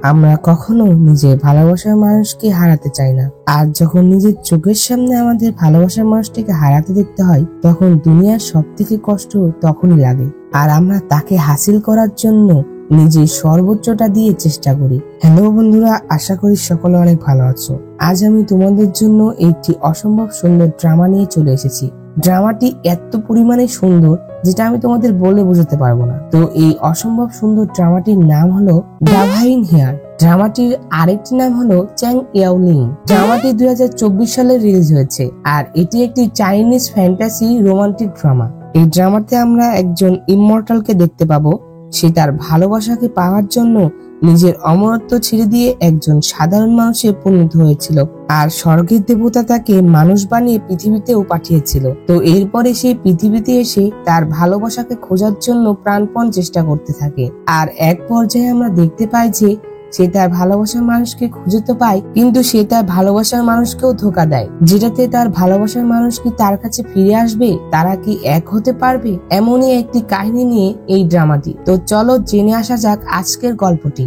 আমরা কখনো নিজের ভালোবাসার মানুষকে হারাতে চাই না, আর যখন নিজের চোখের সামনে আমাদের ভালোবাসার মানুষটিকে হারাতে দেখতে হয় তখন দুনিয়ার সব থেকে কষ্ট তখনই লাগে। আর আমরা তাকে হাসিল করার জন্য নিজের সর্বোচ্চটা দিয়ে চেষ্টা করি। হ্যালো বন্ধুরা, আশা করি সকলে অনেক ভালো আছো। আজ আমি তোমাদের জন্য একটি অসম্ভব সুন্দর ড্রামা নিয়ে চলে এসেছি। ড্রামাটি এত পরিমাণে সুন্দর যেটা আমি তোমাদের বলে বোঝাতে পারবো না। তো এই অসম্ভব সুন্দর ড্রামাটির নাম হলো ডাভাইন হেয়ার। ড্রামাটির আরেকটি নাম হলো চ্যাং ইয়াওলিং। ড্রামাটি 2024 সালে রিলিজ হয়েছে আর এটি একটি চাইনিজ ফ্যান্টাসি রোমান্টিক ড্রামা। এই ড্রামাতে আমরা একজন ইমমর্টালকে দেখতে পাবো। সে তার ভালোবাসাকে পাওয়ার জন্য নিজের অমরত্ব ছেড়ে দিয়ে একজন সাধারণ মানুষে পরিণত হয়েছিল, আর স্বর্গের দেবতা তাকে মানুষ বানিয়ে পৃথিবীতেও পাঠিয়েছিল। তো এরপরে সে পৃথিবীতে এসে তার ভালোবাসাকে খোঁজার জন্য প্রাণপণ চেষ্টা করতে থাকে। আর এক পর্যায়ে আমরা দেখতে পাই যে সে তার ভালোবাসার মানুষকে খুঁজে তো পায়, কিন্তু সে তার ভালোবাসার মানুষকেও ধোঁকা দেয়, যেটাতে তার ভালোবাসার মানুষ কি তার কাছে ফিরে আসবে, তারা কি এক হতে পারবে, এমনই একটি কাহিনী নিয়ে এই ড্রামাটি। তো চলো জেনে আসা যাক আজকের গল্পটি।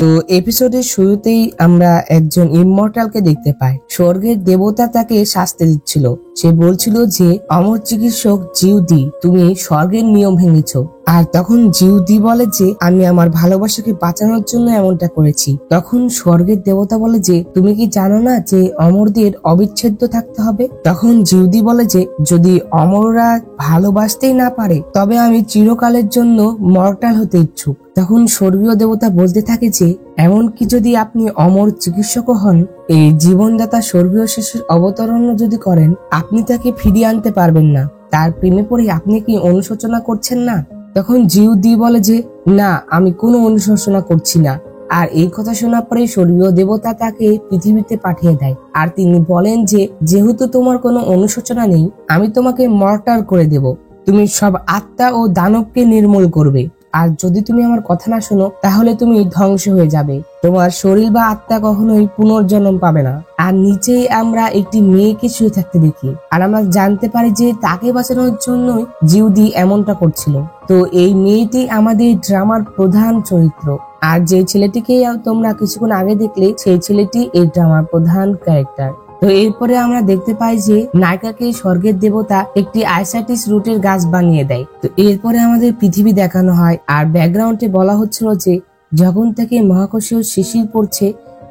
তো এপিসোডের শুরুতেই আমরা একজন ইমমর্টালকে দেখতে পাই। স্বর্গের দেবতা তাকে শাস্তি দিচ্ছিল। সে বলছিল যে অমর চিকিৎসক জিউদি, তুমি স্বর্গের নিয়ম ভেঙেছ। আর তখন জিউদি বলে যে আমি আমার ভালোবাসাকে বাঁচানোর জন্য এমনটা করেছি। তখন স্বর্গের দেবতা বলে যে তুমি কি জানো না যে অমরদের অবিচ্ছেদ্য থাকতে হবে। তখন জিউদি বলে যে যদি অমররা ভালোবাসতেই না পারে তবে আমি চিরকালের জন্য মর্টাল হতে ইচ্ছুক। তখন স্বর্গীয় দেবতা বলতে থাকে যে এমনকি যদি আপনি অমর চিকিৎসকও হন, এই জীবনদাতা স্বর্গীয় শেষের অবতরণ যদি করেন, আপনি তাকে ফিরিয়ে আনতে পারবেন না। তার প্রেমে পড়ে আপনি কি অনুশোচনা করছেন না? তখন জিউদি বলে যে না, আমি কোনো অনুশোচনা করছি না। আর এই কথা শোনার পরে স্বর্গীয় দেবতা তাকে পৃথিবীতে পাঠিয়ে দেয়। আর তিনি বলেন যে যেহেতু তোমার কোনো অনুশোচনা নেই, আমি তোমাকে মর্টার করে দেব। তুমি সব আত্মা ও দানবকে নির্মূল করবে। আর যদি তুমি আমার কথা না শোনো তাহলে তুমি ধ্বংস হয়ে যাবে। তোমার শরীর বা আত্মা কখনোই পুনর্জন্ম পাবে না। আর নিচেই আমরা একটি মেয়েকে শুয়ে থাকতে দেখি। আর আমরা জানতে পারি যে তাকে বাঁচানোর জন্যই জিউদি এমনটা করছিল। তো এই মেয়েটি আমাদের ড্রামার প্রধান চরিত্র। আর যে ছেলেটিকে তোমরা কিছুক্ষণ আগে দেখলে, সেই ছেলেটি এই ড্রামার প্রধান ক্যারেক্টার। তো এরপরে আমরা দেখতে পাই যে নায়িকাকে স্বর্গের দেবতা একটি আইসাইটিস রুটের গাছ বানিয়ে দেয়। তো এরপরে আমাদের পৃথিবী দেখানো হয়। আর ব্যাকগ্রাউন্ডে বলা হচ্ছিল যে যখন থেকে মহাকর্ষীয় শিশির পড়ছে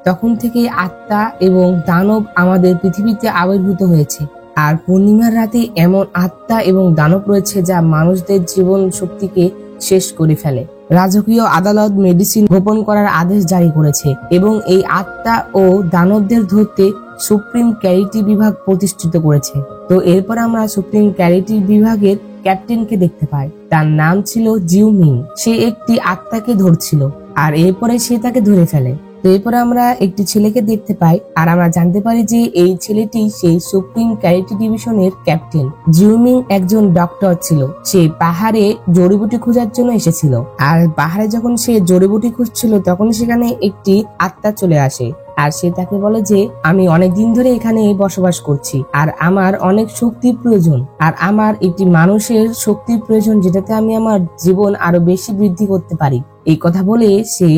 তখন থেকে আত্মা এবং দানব আমাদের পৃথিবীতে আবির্ভূত হয়েছে। আর পূর্ণিমার রাতে এমন আত্মা এবং দানব রয়েছে যা মানুষদের জীবন শক্তিকে শেষ করে ফেলে। রাজকীয় আদালত মেডিসিন গোপন করার আদেশ জারি করেছে এবং এই আত্মা ও দানবদের ধরতে সুপ্রিম ক্যারিটি বিভাগ প্রতিষ্ঠিত করেছে। তো এরপর আমরা সুপ্রিম ক্যারিটি বিভাগের ক্যাপ্টেনকে দেখতে পাই। তার নাম ছিল জিউমিং। সে একটি আত্মাকে ধরছিল আর এরপরে সে তাকে ধরে ফেলে। তো এরপরে আমরা একটি ছেলেকে দেখতে পাই আর আমরা জানতে পারি যে এই ছেলেটি সেই সুপ্রিম ক্যারিটি ডিভিশনের ক্যাপ্টেন। জিউমিং একজন ডক্টর ছিল। সে পাহাড়ে জড়িবুটি খোঁজার জন্য এসেছিল। আর পাহাড়ে যখন সে জড়িবুটি খুঁজছিল তখন সেখানে একটি আত্মা চলে আসে। আর সে তাকে বলে যে আমি অনেকদিন ধরে এখানে বসবাস করছি আর আমার অনেক শক্তির প্রয়োজন, আর আমার একটি মানুষের শক্তির প্রয়োজন যেটাতে আমি আমার জীবন আরো বেশি বৃদ্ধি করতে পারি। এই কথা বলে সে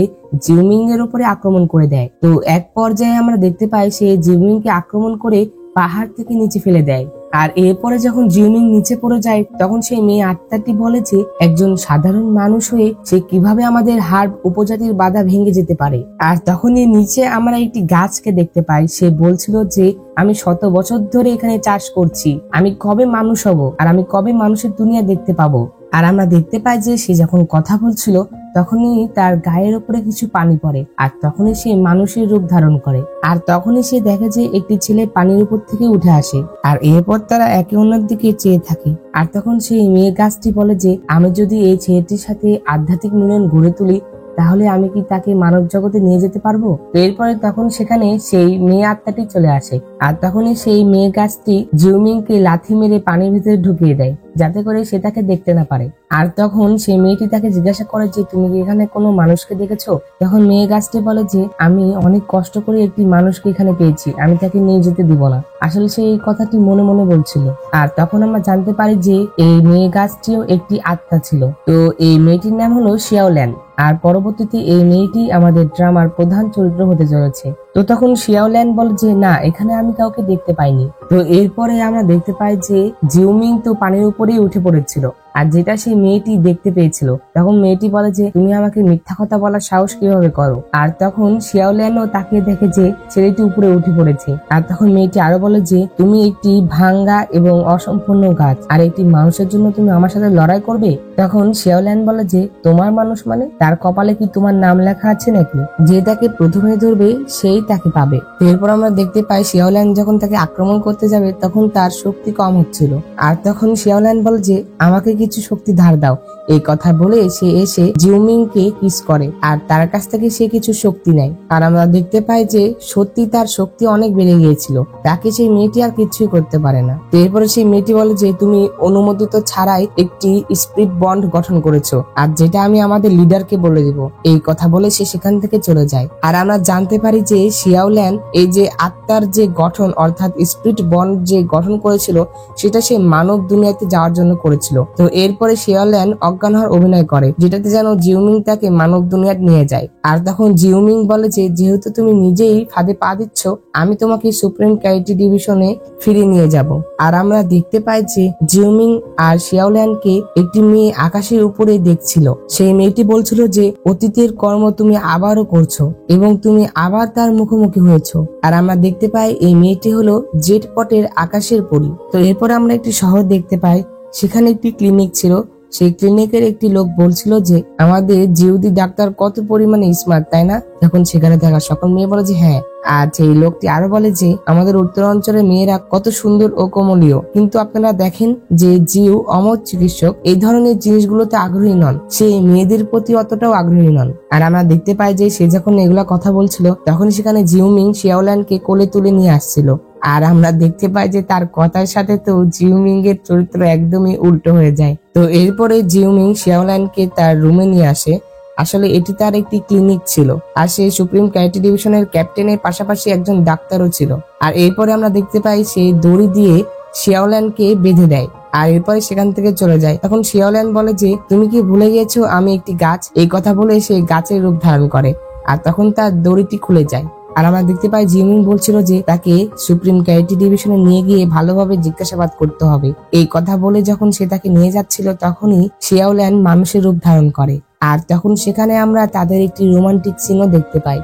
জিউমিং এর উপরে আক্রমণ করে দেয়। তো এক পর্যায়ে আমরা দেখতে পাই সে জিউমিং কে আক্রমণ করে পাহাড় থেকে নিচে ফেলে দেয়। আর এরপরে যখন জিউমিং নিচে পড়ে যায় তখন সেই মেয়ে আত্মাটি বলে যে একজন সাধারণ মানুষ হয়ে সে কিভাবে আমাদের হার্ব উপজাতির বাধা ভেঙে যেতে পারে। আর তখনই নিচে আমরা একটি গাছকে দেখতে পাই। সে বলছিল যে আমি শত বছর ধরে এখানে চাষ করছি, আমি কবে মানুষ হব আর আমি কবে মানুষের দুনিয়া দেখতে পাবো। আর আমরা দেখতে পাই যে সে যখন কথা বলছিল তখনই তার গায়ের উপরে কিছু পানি পড়ে আর তখনই সে মানুষের রূপ ধারণ করে। আর তখনই সে দেখে যে একটি ছেলে পানির উপর থেকে উঠে আসে। আর এরপর তারা একে অন্যের দিকে চেয়ে থাকে। আর তখন সেই মেয়ে গাছটি বলে যে আমি যদি এই ছেলেটির সাথে আধ্যাত্মিক মিলন গড়ে তুলি তাহলে আমি কি তাকে মানব জগতে নিয়ে যেতে পারবো? তো এরপরে তখন সেখানে সেই মেয়ে আত্মাটি চলে আসে, আর তখনই সেই মেয়ে গাছটি জিউমিংকে লাথি মেরে পানির ভিতরে ঢুকিয়ে দেয়, যাতে করে সে তাকে দেখতে না পারে। আর তখন সেই মেয়েটি তাকে জিজ্ঞাসা করে যে তুমি কি এখানে কোনো মানুষকে দেখেছো? তখন মেয়ে গাছটি বলে যে আমি অনেক কষ্ট করে একটি মানুষকে এখানে পেয়েছি, আমি তাকে নিয়ে যেতে দিব না। আসলে সে এই কথাটি মনে মনে বলছিল। আর তখন আমরা জানতে পারি যে এই মেয়ে গাছটিও একটি আত্মা ছিল। তো এই মেয়েটির নাম হলো শিয়াওল্যান, আর পরবর্তীতে এই মেয়েটি আমাদের ড্রামার প্রধান চরিত্র হতে চলেছে। তো তখন শিয়াওল্যান বলে যে না, এখানে আমি কাউকে দেখতে পাইনি। তো এরপরে আমরা দেখতে পাই যে জিউমিং তো পানির উপরেই উঠে পড়েছিল, আর যেটা সেই মেয়েটি দেখতে পেয়েছিল। তখন মেয়েটি বলে যে তুমি আমাকে মিথ্যা কথা বলার সাহস কিভাবে করো? আর তখন শিয়াওল্যানও তাকে দেখে যে ছেলেটি উপরে উঠে পড়েছে। আর তখন মেয়েটি আরো বলে যে তুমি একটি ভাঙ্গা এবং অসম্পূর্ণ গাছ, আর একটি মানুষের জন্য তুমি আমার সাথে লড়াই করবে? তখন শিয়াওল্যান বলে যে তোমার মানুষ মানে তার কপালে কি তোমার নাম লেখা আছে নাকি? যে তাকে প্রথমে ধরবে সেই তাকে পাবে। এরপর আমরা দেখতে পাই শিয়াওল্যান যখন তাকে আক্রমণ করতে যাবে তখন তার শক্তি কম হচ্ছিল, আর তখন শিয়াওল্যান বলে যে আমাকে কিছু শক্তি ধার দাও। এই কথা বলে সে এসে জিউমিং কে কিস করে, আর তার কাছ থেকে সে কিছু শক্তি নেয়। আর আমরা দেখতে পাই যে সত্যি তার শক্তি অনেক বেড়ে গিয়েছিল, তাকে সেই মেয়েটি আর কিছুই করতে পারে না। এরপরে সেই মেয়েটি বলে যে তুমি অনুমোদিত ছাড়াই একটি স্পিরিট বন্ড গঠন করেছো, আর যেটা আমি আমাদের লিডারকে বলে দিব। এই কথা বলে সে সেখান থেকে চলে যায়। আর আমরা জানতে পারি যে শিয়াওল্যান এই যে আত্মার যে গঠন অর্থাৎ স্পিরিট বন্ড যে গঠন করেছিল সেটা সে মানব দুনিয়াতে যাওয়ার জন্য করেছিল। তো এরপরে শিয়াওল্যান অজ্ঞান হওয়ার অভিনয় করে, যেটাতে যেন জিউমিং তাকে মানব দুনিয়াতে নিয়ে যায়। আর তখন জিউমিং বলে যে যেহেতু তুমি নিজেই ফাঁদে পা দিচ্ছ, আমি তোমাকে সুপ্রিম ক্যারিটি ডিভিশনে ফিরিয়ে নিয়ে যাব। আর আমরা দেখতে পাই যে জিউমিং আর শিয়াওল্যানকে একটি মেয়ে আকাশের উপরে দেখছিল। সেই মেয়েটি বলছিল যে অতীতের কর্ম তুমি আবারও করছো এবং তুমি আবার তার মুখোমুখি হয়েছো। আর আমরা দেখতে পাই এই মেয়েটি হলো জেট পটের আকাশের পরী। তো এরপর আমরা একটি শহর দেখতে পাই, সেখানে একটি ক্লিনিক ছিল। সেই ক্লিনিকের একটি লোক বলছিল যে আমাদের জিউদি ডাক্তার কত পরিমাণে স্মার্ট, তাই না? তখন সেখানে থাকা সকল মেয়ে বলে যে হ্যাঁ। আর সেই লোকটি আরো বলে যে আমাদের উত্তর অঞ্চলের মেয়েরা কত সুন্দর ও কোমলীয়, কিন্তু আপনারা দেখেন যে জিউ অমর চিকিৎসক এই ধরনের জিনিসগুলোতে আগ্রহী নন, সে মেয়েদের প্রতি অতটাও আগ্রহী নন। আর আমরা দেখতে পাই যে সে যখন এগুলা কথা বলছিল তখন সেখানে জিউমিং শিয়াওল্যানকে কোলে তুলে নিয়ে আসছিল। আর আমরা দেখতে পাই যে তার কথার সাথে তো জিউমিং এর চরিত্র একদমই উল্টো হয়ে যায়। তো এরপরে জিউমিং শিয়াওল্যানকে তার রুমে নিয়ে আসে। আসলে এটি তার একটি ক্লিনিক ছিল, আর সে সুপ্রিম ক্যারিটি ডিভিশনের ক্যাপ্টেনের পাশাপাশি একজন ডাক্তারও ছিল। আর এরপরে আমরা দেখতে পাই সে দড়ি দিয়ে শিয়াওল্যানকে বেঁধে দেয়, আর এরপরে সেখান থেকে চলে যায়। তখন শিয়াওল্যান বলে যে তুমি কি ভুলে গেছো আমি একটি গাছ? এই কথা বলে সে গাছের রূপ ধারণ করে, আর তখন তার দড়িটি খুলে যায়। আর আমরা দেখতে পাই জিউমিং বলছিল যে তাকে সুপ্রিম ক্যারিটি ডিভিশনে নিয়ে গিয়ে ভালোভাবে জিজ্ঞাসাবাদ করতে হবে। এই কথা বলে যখন সে তাকে নিয়ে যাচ্ছিল তখনই শিয়াওল্যান মানুষের রূপ ধারণ করে, আর তখন সেখানে আমরা তাদের একটি রোমান্টিক সিনও দেখতে পাই।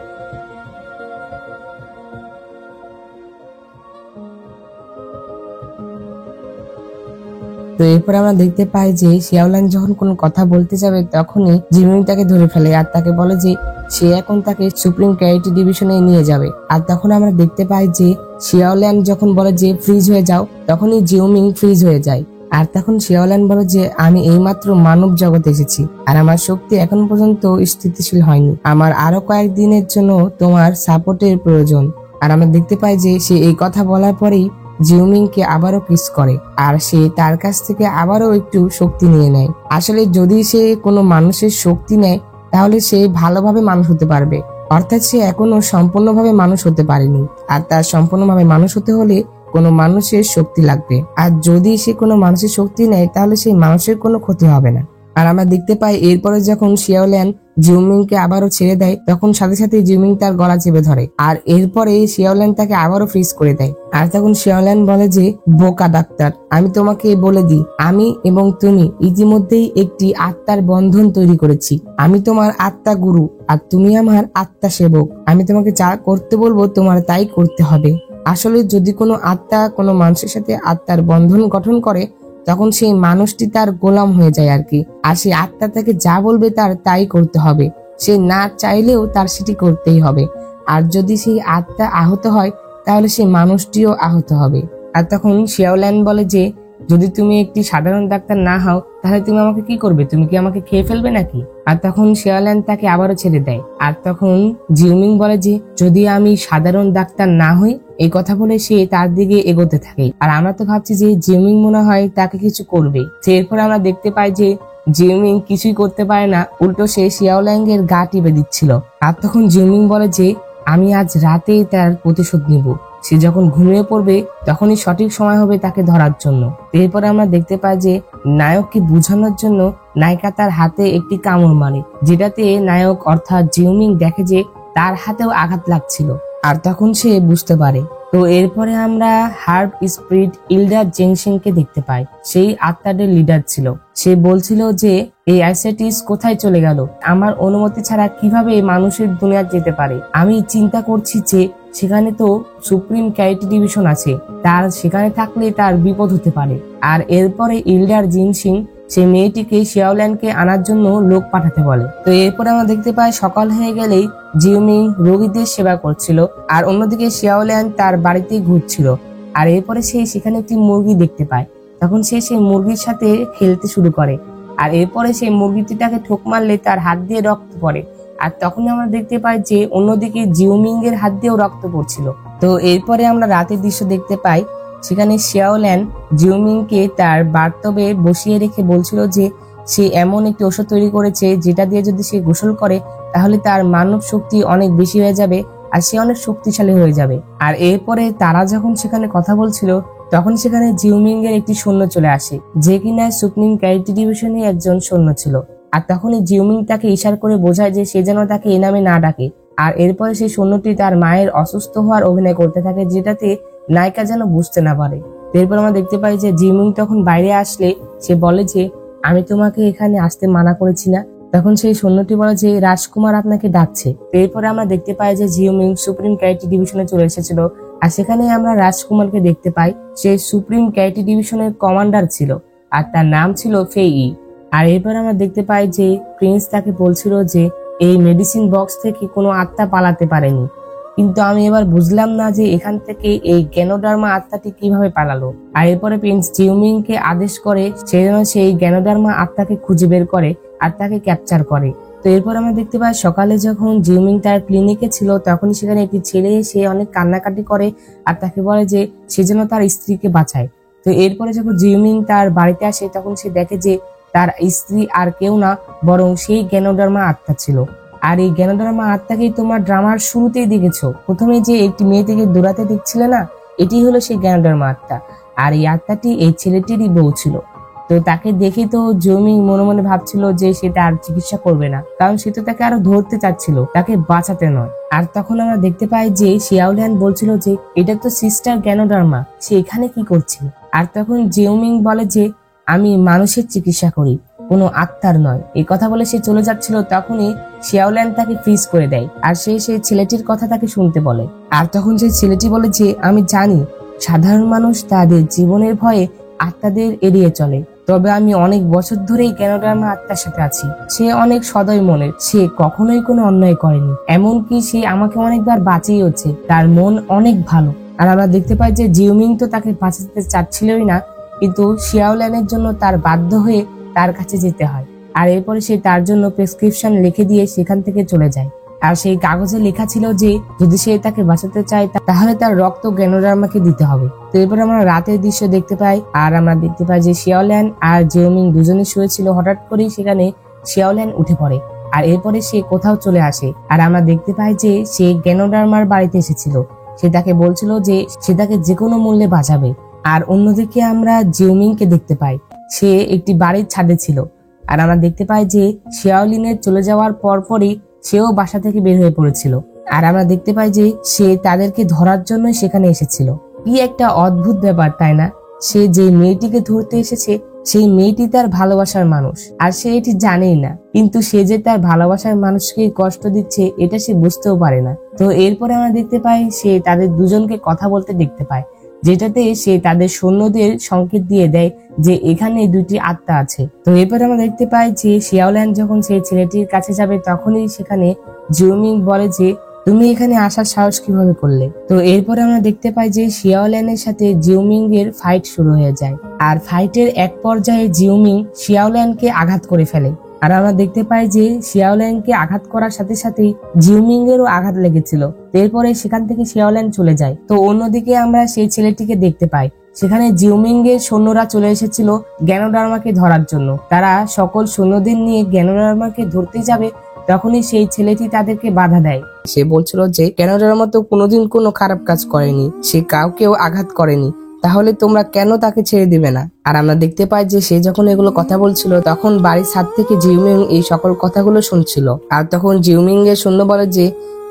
তো এরপর আমরা দেখতে পাই যে শিয়াওল্যান যখন কোনো কথা বলতে যাবে তখনই জিউমিং তাকে ধরে ফেলে, আর তাকে বলে যে সে এখন তাকে সুপ্রিম ক্যারিটি ডিভিশনে নিয়ে যাবে। আর তখন আমরা দেখতে পাই যে শিয়াওল্যান যখন বলে যে ফ্রিজ হয়ে যাও, তখনই জিউমিং ফ্রিজ হয়ে যায়। আর তখন শিয়াওল্যান বলে যে আমি এইমাত্র মানব জগতে এসেছি, আর আমার শক্তি এখন পর্যন্ত স্থিতিশীল হয়নি, আমার আরো কয়েকদিনের জন্য তোমার সাপোর্টের প্রয়োজন। আর আমরা দেখতে পাই যে সে এই কথা বলার পরেই জিউমিং কে আবারও কিস করে, আর সে তার কাছ থেকে আবারও একটু শক্তি নিয়ে নেয়। আসলে যদি সে কোনো মানুষের শক্তি নেয় তাহলে সে ভালোভাবে মানুষ হতে পারবে, অর্থাৎ সে এখনো সম্পূর্ণভাবে মানুষ হতে পারেনি, আর তার সম্পূর্ণভাবে মানুষ হতে হলে কোনো মানুষের শক্তি লাগবে। আর যদি সে কোনো মানুষের শক্তি নেয় তাহলে সেই মানুষের কোনো ক্ষতি হবে না। আর আমরা দেখতে পাই এরপরে যখন শিয়াওল্যান জিউমিং কে আবারও ছেড়ে দেয় তখন সাথে সাথে জিউমিং তার গলা চেপে ধরে, আর এরপরে শিয়াওল্যান তাকে আবারও ফ্রিজ করে দেয়। আর তখন শিয়াওল্যান বলে যে বোকা ডাক্তার, আমি তোমাকে বলে দিই আমি এবং তুমি ইতিমধ্যেই একটি আত্মার বন্ধন তৈরি করেছি। আমি তোমার আত্মা গুরু আর তুমি আমার আত্মা সেবক। আমি তোমাকে যা করতে বলবো তোমার তাই করতে হবে। আসলে যদি কোনো আত্মা কোনো মানুষের সাথে আত্মার বন্ধন গঠন করে তখন সেই মানুষটি তার গোলাম হয়ে যায় আর কি, আর সেই আত্মা তাকে যা বলবে তার তাই করতে হবে, সে না চাইলেও তার সেটি করতেই হবে। আর যদি সেই আত্মা আহত হয় তাহলে সেই মানুষটিও আহত হবে। আর তখন শিয়াওল্যান বলে যে যদি তুমি একটি সাধারণ ডাক্তার না হও তাহলে তুমি আমাকে কি করবে? তুমি কি আমাকে খেয়ে ফেলবে নাকি? আর তখন শিয়াওল্যান তাকে আবারও ছেড়ে দেয়। আর তখন জিউমিং বলে যে যদি আমি সাধারণ ডাক্তার না হই, এই কথা বলে সে তার দিকে এগোতে থাকে। আর আমরা তো ভাবছি যে জিউমিং মনে হয় তাকে কিছু করবে। এরপর আমরা দেখতে পাই যে জিউমিং কিছুই করতে পারে না, উল্টো সে শিয়াওল্যাং এর গা টিপে দিচ্ছিল। আর তখন জিউমিং বলে যে আমি আজ রাতেই তার প্রতিশোধ নিব। সে যখন ঘুমিয়ে পড়বে তখনই সঠিক সময় হবে তাকে ধরার জন্য। এরপরে আমরা দেখতে পাই যে নায়ককে বোঝানোর জন্য নায়িকা তার হাতে একটি কামড় মারে, যেটাতে নায়ক অর্থাৎ জিউমিং দেখে যে তার হাতেও আঘাত লাগছিল। আর তখন সে বুঝতে পারে। তো এরপরে আমরা হার্ব স্পিরিট ইল্ডার জেংশিংকে দেখতে পাই। সেই আত্মাদের লিডার ছিল। সে বলছিল যে এই অ্যাসেটিস কোথায় চলে গেল? আমার অনুমতি ছাড়া কিভাবে মানুষের দুনিয়া যেতে পারে? আমি চিন্তা করছি যে সেখানে তো সুপ্রিম ক্যারিটি ডিভিশন আছে, তার সেখানে থাকলে তার বিপদ হতে পারে। আর এরপরে ইল্ডার জিনসিং সে মেয়েটিকে শিয়াওল্যানকে আনার জন্য লোক পাঠাতে বলে। তো এরপরে আমরা দেখতে পাই সকাল হয়ে গেলেই জিউমিং রোগীদের সেবা করছিল, আর অন্যদিকে শিয়াওল্যান তার বাড়িতেই ঘুরছিল। আর এরপরে সে সেখানে একটি মুরগি দেখতে পায়। তখন সে সেই মুরগির সাথে খেলতে শুরু করে। আর এরপরে সেই মুরগিটিটাকে ঠোক মারলে তার হাত দিয়ে রক্ত পড়ে। আর তখন আমরা দেখতে পাই যে অন্যদিকে জিউমিং এর হাত দিয়েও রক্ত পড়ছিল। তো এরপরে আমরা রাতের দৃশ্য দেখতে পাই। সেখানে শিয়াওল্যান জিউমিংকে তার বাথটবে বসিয়ে রেখে বলছিল যে সে এমন একটি ওষুধ তৈরি করেছে যেটা দিয়ে যদি সে গোসল করে তাহলে তার মানব শক্তি অনেক বেশি হয়ে যাবে আর সে অনেক শক্তিশালী হয়ে যাবে। আর এরপরে তারা যখন সেখানে কথা বলছিল তখন সেখানে জিউমিং এর একটি সৈন্য চলে আসে, যে কিনা সুপ্রিম ক্যারিটি ডিভিশনে একজন সৈন্য ছিল। আর তখনই জিউমিং তাকে ইশারা করে বোঝায় যে সে যেন তাকে এই নামে না ডাকে। আর এরপরে সেই সৈন্যটি তার মায়ের অসুস্থ হওয়ার অভিনয় করতে থাকে, যেটাতে নায়িকা যেন বুঝতে না পারে। এরপর আমরা দেখতে পাই যে জিউমিং তখন বাইরে আসলে সে বলে যে আমি তোমাকে এখানে আসতে মানা করেছি না। তখন সেই সৈন্যটি বলে যে রাজকুমার আপনাকে ডাকছে। এরপরে আমরা দেখতে পাই যে জিউমিং সুপ্রিম ক্যারিটি ডিভিশনে চলে এসেছিল, আর সেখানে আমরা রাজকুমারকে দেখতে পাই। সে সুপ্রিম ক্যারিটি ডিভিশনের কমান্ডার ছিল আর তার নাম ছিল ফেই। আর এরপর আমরা দেখতে পাই যে প্রিন্স তাকে বলছিল যে এই মেডিসিন বক্স থেকে কোনো আত্মা পালাতে পারেনি, কিন্তু আমি এবার বুঝলাম না যে এখান থেকে এই গ্যানোডার্মা আত্মাটি কিভাবে পালালো। আর এরপরে প্রিন্স জিউমিং কে আদেশ করে সে যেন সেই গ্যানোডার্মা আত্মাকে খুঁজে বের করে আর তাকে ক্যাপচার করে। তো এরপর আমরা দেখতে পাই সকালে যখন জিউমিং তার ক্লিনিকে ছিল তখন সেখানে একটি ছেলে এসে অনেক কান্নাকাটি করে আর তাকে বলে যে সে যেন তার স্ত্রীকে বাঁচায়। তো এরপরে যখন জিউমিং তার বাড়িতে আসে তখন সে দেখে যে তার স্ত্রী আর কেউ না বরং সেই গ্যানোডার্মা আত্মা ছিল। আর এই গ্যানোডার্মা আত্মাকেই তোমার ড্রামার শুরুতেই দেখেছো, প্রথমে যে একটি মেয়েটিকে দৌড়াতে দেখছিলে না, এটি হলো সেই গ্যানোডার্মা আত্মা। আর এই আত্মাটি এই ছেলেটিরই বউ ছিল। তো তাকে দেখে তো জিউমিং মনে মনে ভাবছিল যে সে তার চিকিৎসা করবে না, কারণ সে তো তাকে আরো ধরতে চাচ্ছিল, তাকে বাঁচাতে নয়। আর তখন আমরা দেখতে পাই যে শিয়াওল্যান বলছিল যে এটা তো সিস্টার গ্যানোডার্মা, সে এখানে কি করছে? আর তখন জিউমিং বলে যে আমি মানুষের চিকিৎসা করি, কোনো আত্মার নয়। এই কথা বলে সে চলে যাচ্ছিল, তখনই শিয়াওল্যান তাকে ফ্রিজ করে দেয় আর সে সেই ছেলেটির কথা তাকে শুনতে বলে। আর তখন সেই ছেলেটি বলে যে আমি জানি সাধারণ মানুষ তাদের জীবনের ভয়ে আত্মাদের এড়িয়ে চলে, তবে আমি অনেক বছর ধরেই গ্যানোডার্মা আত্মার সাথে আছি। সে অনেক সদয় মনের, সে কখনোই কোনো অন্যায় করেনি, এমনকি সে আমাকে অনেকবার বাঁচিয়েছে, তার মন অনেক ভালো। আর আমরা দেখতে পাই যে জিউমিং তো তাকে বাঁচাতে চাচ্ছিলই না, কিন্তু শিয়াওল্যানের জন্য তার বাধ্য হয়ে তার কাছে যেতে হয়। আর এরপরে সে তার জন্য প্রেসক্রিপশন লিখে দিয়ে সেখান থেকে চলে যায়। আর সেই কাগজে লেখা ছিল যে যদি সে তাকে বাঁচাতে চায় তাহলে তার রক্ত গ্যানোডার্মাকে দিতে হবে। তো এরপর আমরা রাতের দৃশ্য দেখতে পাই, আর আমরা দেখতে পাই যে শিয়াওল্যান আর জিউমিং দুজনে শুয়েছিল। হঠাৎ করেই সেখানে শিয়াওল্যান উঠে পড়ে আর এরপরে সে কোথাও চলে আসে। আর আমরা দেখতে পাই যে সে গ্যানোডার্মার বাড়িতে এসেছিল, সে তাকে বলছিল যে সে তাকে যে কোনো মূল্যে বাঁচাবে। আর অন্যদিকে আমরা জিউমিংকে দেখতে পাই, সে একটি বাড়ির ছাদে ছিল। আর আমরা দেখতে পাই যে শিয়াওলিনের চলে যাওয়ার পরপরই সেও বাসা থেকে বের হয়ে পড়েছিল। আর আমরা দেখতে পাই যে সে তাদেরকে ধরার জন্য সেখানে এসেছিল। কি একটা অদ্ভুত ব্যাপার, তাই না? সে যে মেয়েটিকে ধরতে এসেছে সেই মেয়েটি তার ভালোবাসার মানুষ, আর সে এটি জানেই না, কিন্তু সে যে তার ভালোবাসার মানুষকে কষ্ট দিচ্ছে এটা সে বুঝতেও পারে না। তো এরপরে আমরা দেখতে পাই সে তাদের দুজনকে কথা বলতে দেখতে পায়, যেটাতে সে তাদের সৈন্যদের সংকেত দিয়ে দেয় যে এখানে দুটি আত্মা আছে। তো এরপর আমরা দেখতে পাই যে শিয়াওল্যান যখন সেই ছেলেটির কাছে যাবে তখনই সেখানে জিউমিং বলে যে তুমি এখানে আসার সাহস কিভাবে করলে? তো এরপরে আমরা দেখতে পাই যে শিয়াওল্যানের সাথে জিউমিং এর ফাইট শুরু হয়ে যায়। আর ফাইটের এক পর্যায়ে জিউমিং শিয়াওল্যানকে আঘাত করে ফেলে। আর আমরা দেখতে পাই যে শিয়াওল্যানকে আঘাত করার সাথে সাথেই জিউমিং এরও আঘাত লেগেছিল। এরপরে সেখান থেকে শিয়াওল্যান চলে যায়। তো অন্যদিকে আমরা সেই ছেলেটিকে দেখতে পাই, সেখানে জিউমিং এর সৈন্যরা চলে এসেছিল গ্যানোডার্মাকে ধরার জন্য। তারা সকল সৈন্যদের নিয়ে গ্যানোডার্মাকে ধরতে যাবে, তখনই সেই ছেলেটি তাদেরকে বাধা দেয়। সে বলছিল যে গ্যানোডার্মা তো কোনোদিন কোনো খারাপ কাজ করেনি, সে কাউকেও আঘাত করেনি, তাহলে তোমরা কেন তাকে ছেড়ে দিবে না? আর আমরা দেখতে পাই যে সে যখন এগুলো কথা বলছিল তখন বাড়ির ছাদ থেকে জিউমিং এই সকল কথাগুলো শুনছিল। আর তখন জিউমিং এর সৈন্য বলে যে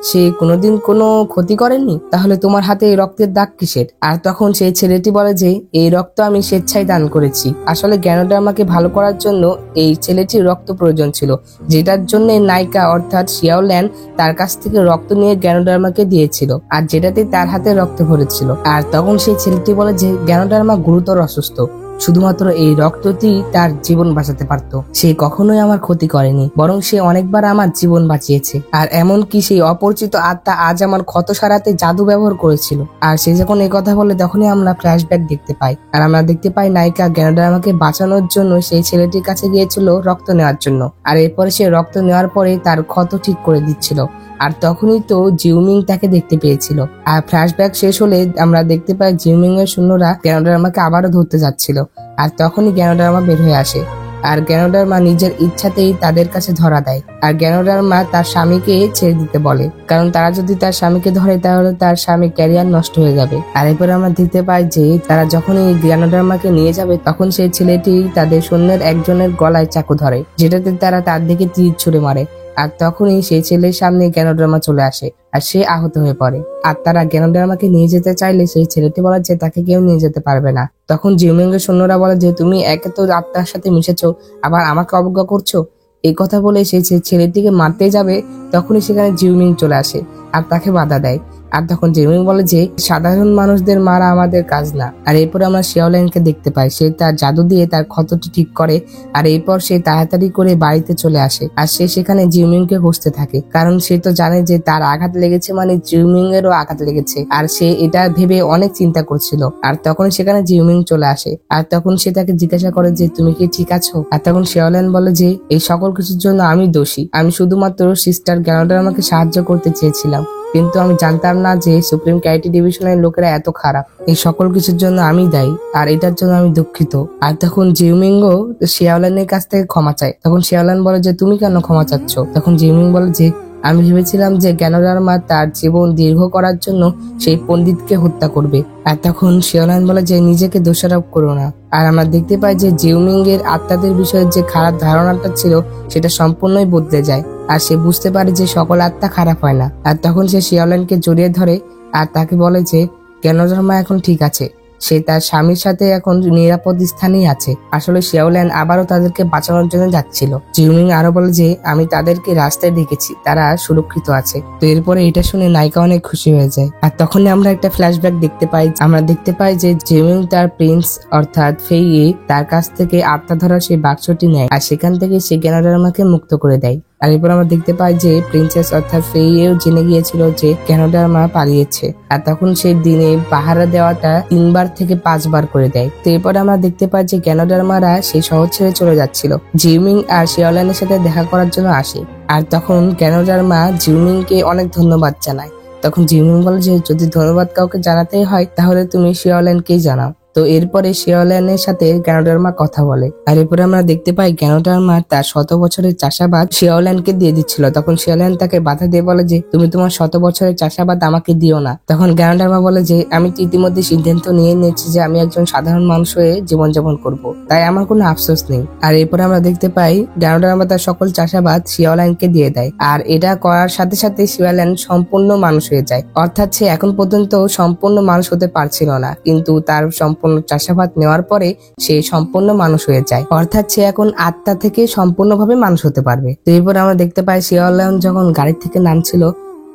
সে কোনোদিন কোনো ক্ষতি করেনি, তাহলে তোমার হাতে এই রক্তের দাগ কিসের? আর তখন সেই ছেলেটি বলে যে এই রক্ত আমি স্বেচ্ছায় দান করেছি। আসলে গ্যানোডার্মাকে ভালো করার জন্য এই ছেলেটির রক্ত প্রয়োজন ছিল, যেটার জন্য নায়িকা অর্থাৎ শিয়াওল্যান তার কাছ থেকে রক্ত নিয়ে গ্যানোডার্মাকে দিয়েছিল, আর যেটাতে তার হাতে রক্ত ভরেছিল। আর তখন সেই ছেলেটি বলে যে গ্যানোডার্মা গুরুতর অসুস্থ, শুধুমাত্র এই রক্তটি তার জীবন বাঁচাতে পারত। সে কখনোই আমার ক্ষতি করেনি, বরং সে অনেকবার আমার জীবন বাঁচিয়েছে। আর এমনকি সেই অপরিচিত আত্মা আজ আমার ক্ষত সারাতে জাদু ব্যবহার করেছিল। আর সে যখন এই কথা বলে তখনই আমরা ফ্ল্যাশব্যাক দেখতে পাই। আর আমরা দেখতে পাই নায়িকা গ্যানোডার্মাকে বাঁচানোর জন্য সেই ছেলেটির কাছে গিয়েছিল রক্ত নেওয়ার জন্য। আর এরপরে সে রক্ত নেওয়ার পরে তার ক্ষত ঠিক করে দিচ্ছিল। আর তখনই তো জিউমিং তাকে দেখতে পেয়েছিল। আর ফ্ল্যাশব্যাক শেষ হলে আমরা দেখতে পাই জিউমিং এর সৈন্যরা গ্যানোডার্মাকে আবারও ধরতে যাচ্ছিল। আর তখনই গ্যানোডার্মা বের হয়ে আসে। আর গ্যানোডার্মা নিজের ইচ্ছাতেই তাদের কাছে ধরা দেয়। আর গ্যানোডার্মা তার স্বামীকে ছেড়ে দিতে বলে, কারণ তারা যদি তার স্বামীকে ধরে তাহলে তার স্বামী ক্যারিয়ার নষ্ট হয়ে যাবে। আর এরপর আমরা দেখতে পাই যে তারা যখনই গ্যানোডার্মাকে নিয়ে যাবে তখন সেই ছেলেটি তাদের সৈন্যের একজনের গলায় চাকু ধরে, যেটাতে তারা তার দিকে তীর ছুড়ে মারে। আর তখনই সেই ছেলের সামনে গ্যানোডার্মা চলে আসে আর সে আহত হয়ে পড়ে। আর তারা গ্যানোডার্মাকে নিয়ে যেতে চাইলে সেই ছেলেটি বলে যে তাকে কেউ নিয়ে যেতে পারবে না। তখন জিউমিং এর সৈন্যরা বলে যে তুমি একে তো আত্মার সাথে মিশেছো, আবার আমাকে অবজ্ঞা করছো। এই কথা বলে সেই ছেলেটিকে মারতে যাবে, তখনই সেখানে জিউমিং চলে আসে আর তাকে বাধা দেয়। আর তখন জিউমিং বলে যে সাধারণ মানুষদের মারা আমাদের কাজ না। আর এরপর আমরা শিয়াওল্যানকে দেখতে পাই, সে তার জাদু দিয়ে তার ক্ষতটি ঠিক করে। আর এরপর সে তাড়াতাড়ি করে বাড়িতে চলে আসে আর সে সেখানে জিউমিংকে খুঁজতে থাকে, কারণ সে তো জানে যে তার আঘাত লেগেছে মানে জিউমিং এরও আঘাত লেগেছে। আর সে এটা ভেবে অনেক চিন্তা করছিল। আর তখন সেখানে জিউমিং চলে আসে আর তখন সে তাকে জিজ্ঞাসা করে যে তুমি কি ঠিক আছো? আর তখন শিয়াওল্যান বলে যে এই সকল কিছুর জন্য আমি দোষী, আমি শুধুমাত্র সিস্টার গ্যানোডার্মাকে সাহায্য করতে চেয়েছিলাম, কিন্তু আমি জানতাম না যে সুপ্রিম ক্যারাটে ডিভিশনের লোকেরা এত খারাপ। এই সকল কিছুর জন্য আমি দায়ী, আর এটার জন্য আমি দুঃখিত। আর তখন জিউমিংও শিয়াওল্যানের কাছ থেকে ক্ষমা চায়। তখন শিয়াওল্যান বলে যে তুমি কেন ক্ষমা চাচ্ছ? তখন জিউমিং বলে যে আমি ভেবেছিলাম যে গ্যানোডার্মা তার জীবন দীর্ঘ করার জন্য সেই পণ্ডিতকে হত্যা করবে। আর তখন শিয়াওল্যান বলে যে নিজেকে দোষারোপ করো না। আর আমরা দেখতে পাই যে জিউমিং এর আত্মাদের বিষয়ে যে খারাপ ধারণাটা ছিল সেটা সম্পূর্ণই বদলে যায়। আর সে বুঝতে পারে যে সকল আত্মা খারাপ হয় না। আর তখন সে শিয়াওল্যানকে জড়িয়ে ধরে আর তাকে বলে যে গ্যানোডার্মা এখন ঠিক আছে, সে তার স্বামীর সাথে এখন নিরাপদ স্থানেই আছে। আসলে শিয়াওল্যান আবারও তাদেরকে বাঁচানোর জন্য যাচ্ছিল। জিউমিং আরো বলে যে আমি তাদেরকে রাস্তায় দেখেছি, তারা সুরক্ষিত আছে। তো এরপরে এটা শুনে নায়িকা অনেক খুশি হয়ে যায়। আর তখনই আমরা একটা ফ্ল্যাশব্যাক দেখতে পাই। আমরা দেখতে পাই যে জিউমিং তার প্রিন্স অর্থাৎ ফেইয়ে তার কাছ থেকে আত্মা ধরার সেই বাক্সটি নেয় আর সেখান থেকে সে গ্যানোডার্মাকে মুক্ত করে দেয়। আর এরপর আমরা দেখতে পাই যে প্রিন্সেস অর্থাৎ ফেইয়েও জেনে গিয়েছিল যে গ্যানোডার্মা পালিয়েছে। আর তখন সেই দিনে পাহারা দেওয়াটা 3 বার থেকে 5 বার করে দেয়। তো এরপরে আমরা দেখতে পাই যে গ্যানোডার্মারা সেই শহর ছেড়ে চলে যাচ্ছিল। জিউমিং আর শিয়াওল্যানের সাথে দেখা করার জন্য আসে। আর তখন গ্যানোডার্মা জিউমিংকে অনেক ধন্যবাদ জানায়। তখন জিউমিং বলে যে যদি ধন্যবাদ কাউকে জানাতেই হয় তাহলে তুমি শিয়াওল্যানকেই জানাও। তো এরপরে শিয়াওল্যানের সাথে গ্যানোডার্মা কথা বলে। আর এরপরে আমরা দেখতে পাই গ্যানোডার্মা তার 100 বছরের চাষাবাদ শিয়াওল্যানকে দিয়ে দিচ্ছিল। তখন শিয়াওল্যান তাকে বাধা দিয়ে বলে যে তুমি তোমার 100 বছরের চাষাবাদ আমাকে দিও না। তখন গ্যানোডার্মা বলে যে আমি ইতিমধ্যে সিদ্ধান্ত নিয়ে নিয়েছি যে আমি একজন সাধারণ মানুষ হয়ে জীবনযাপন করব, তাই আমার কোনো আফসোস নেই। আর এরপরে আমরা দেখতে পাই গ্যানোডার্মা তার সকল চাষাবাদ শিয়াওল্যানকে দিয়ে দেয়। আর এটা করার সাথে সাথে শিয়াওল্যান সম্পূর্ণ মানুষ হয়ে যায়। অর্থাৎ সে এখন পর্যন্ত সম্পূর্ণ মানুষ হতে পারছিল না, কিন্তু তার সম্পূর্ণ চাষাবাদ নেওয়ার পরে সে সম্পূর্ণ মানুষ হয়ে যায়। অর্থাৎ সে এখন আত্মা থেকে সম্পূর্ণভাবে মানুষ হতে পারবে। তো এরপর আমরা দেখতে পাই শিয়াওল্যান যখন গাড়ি থেকে নামছিল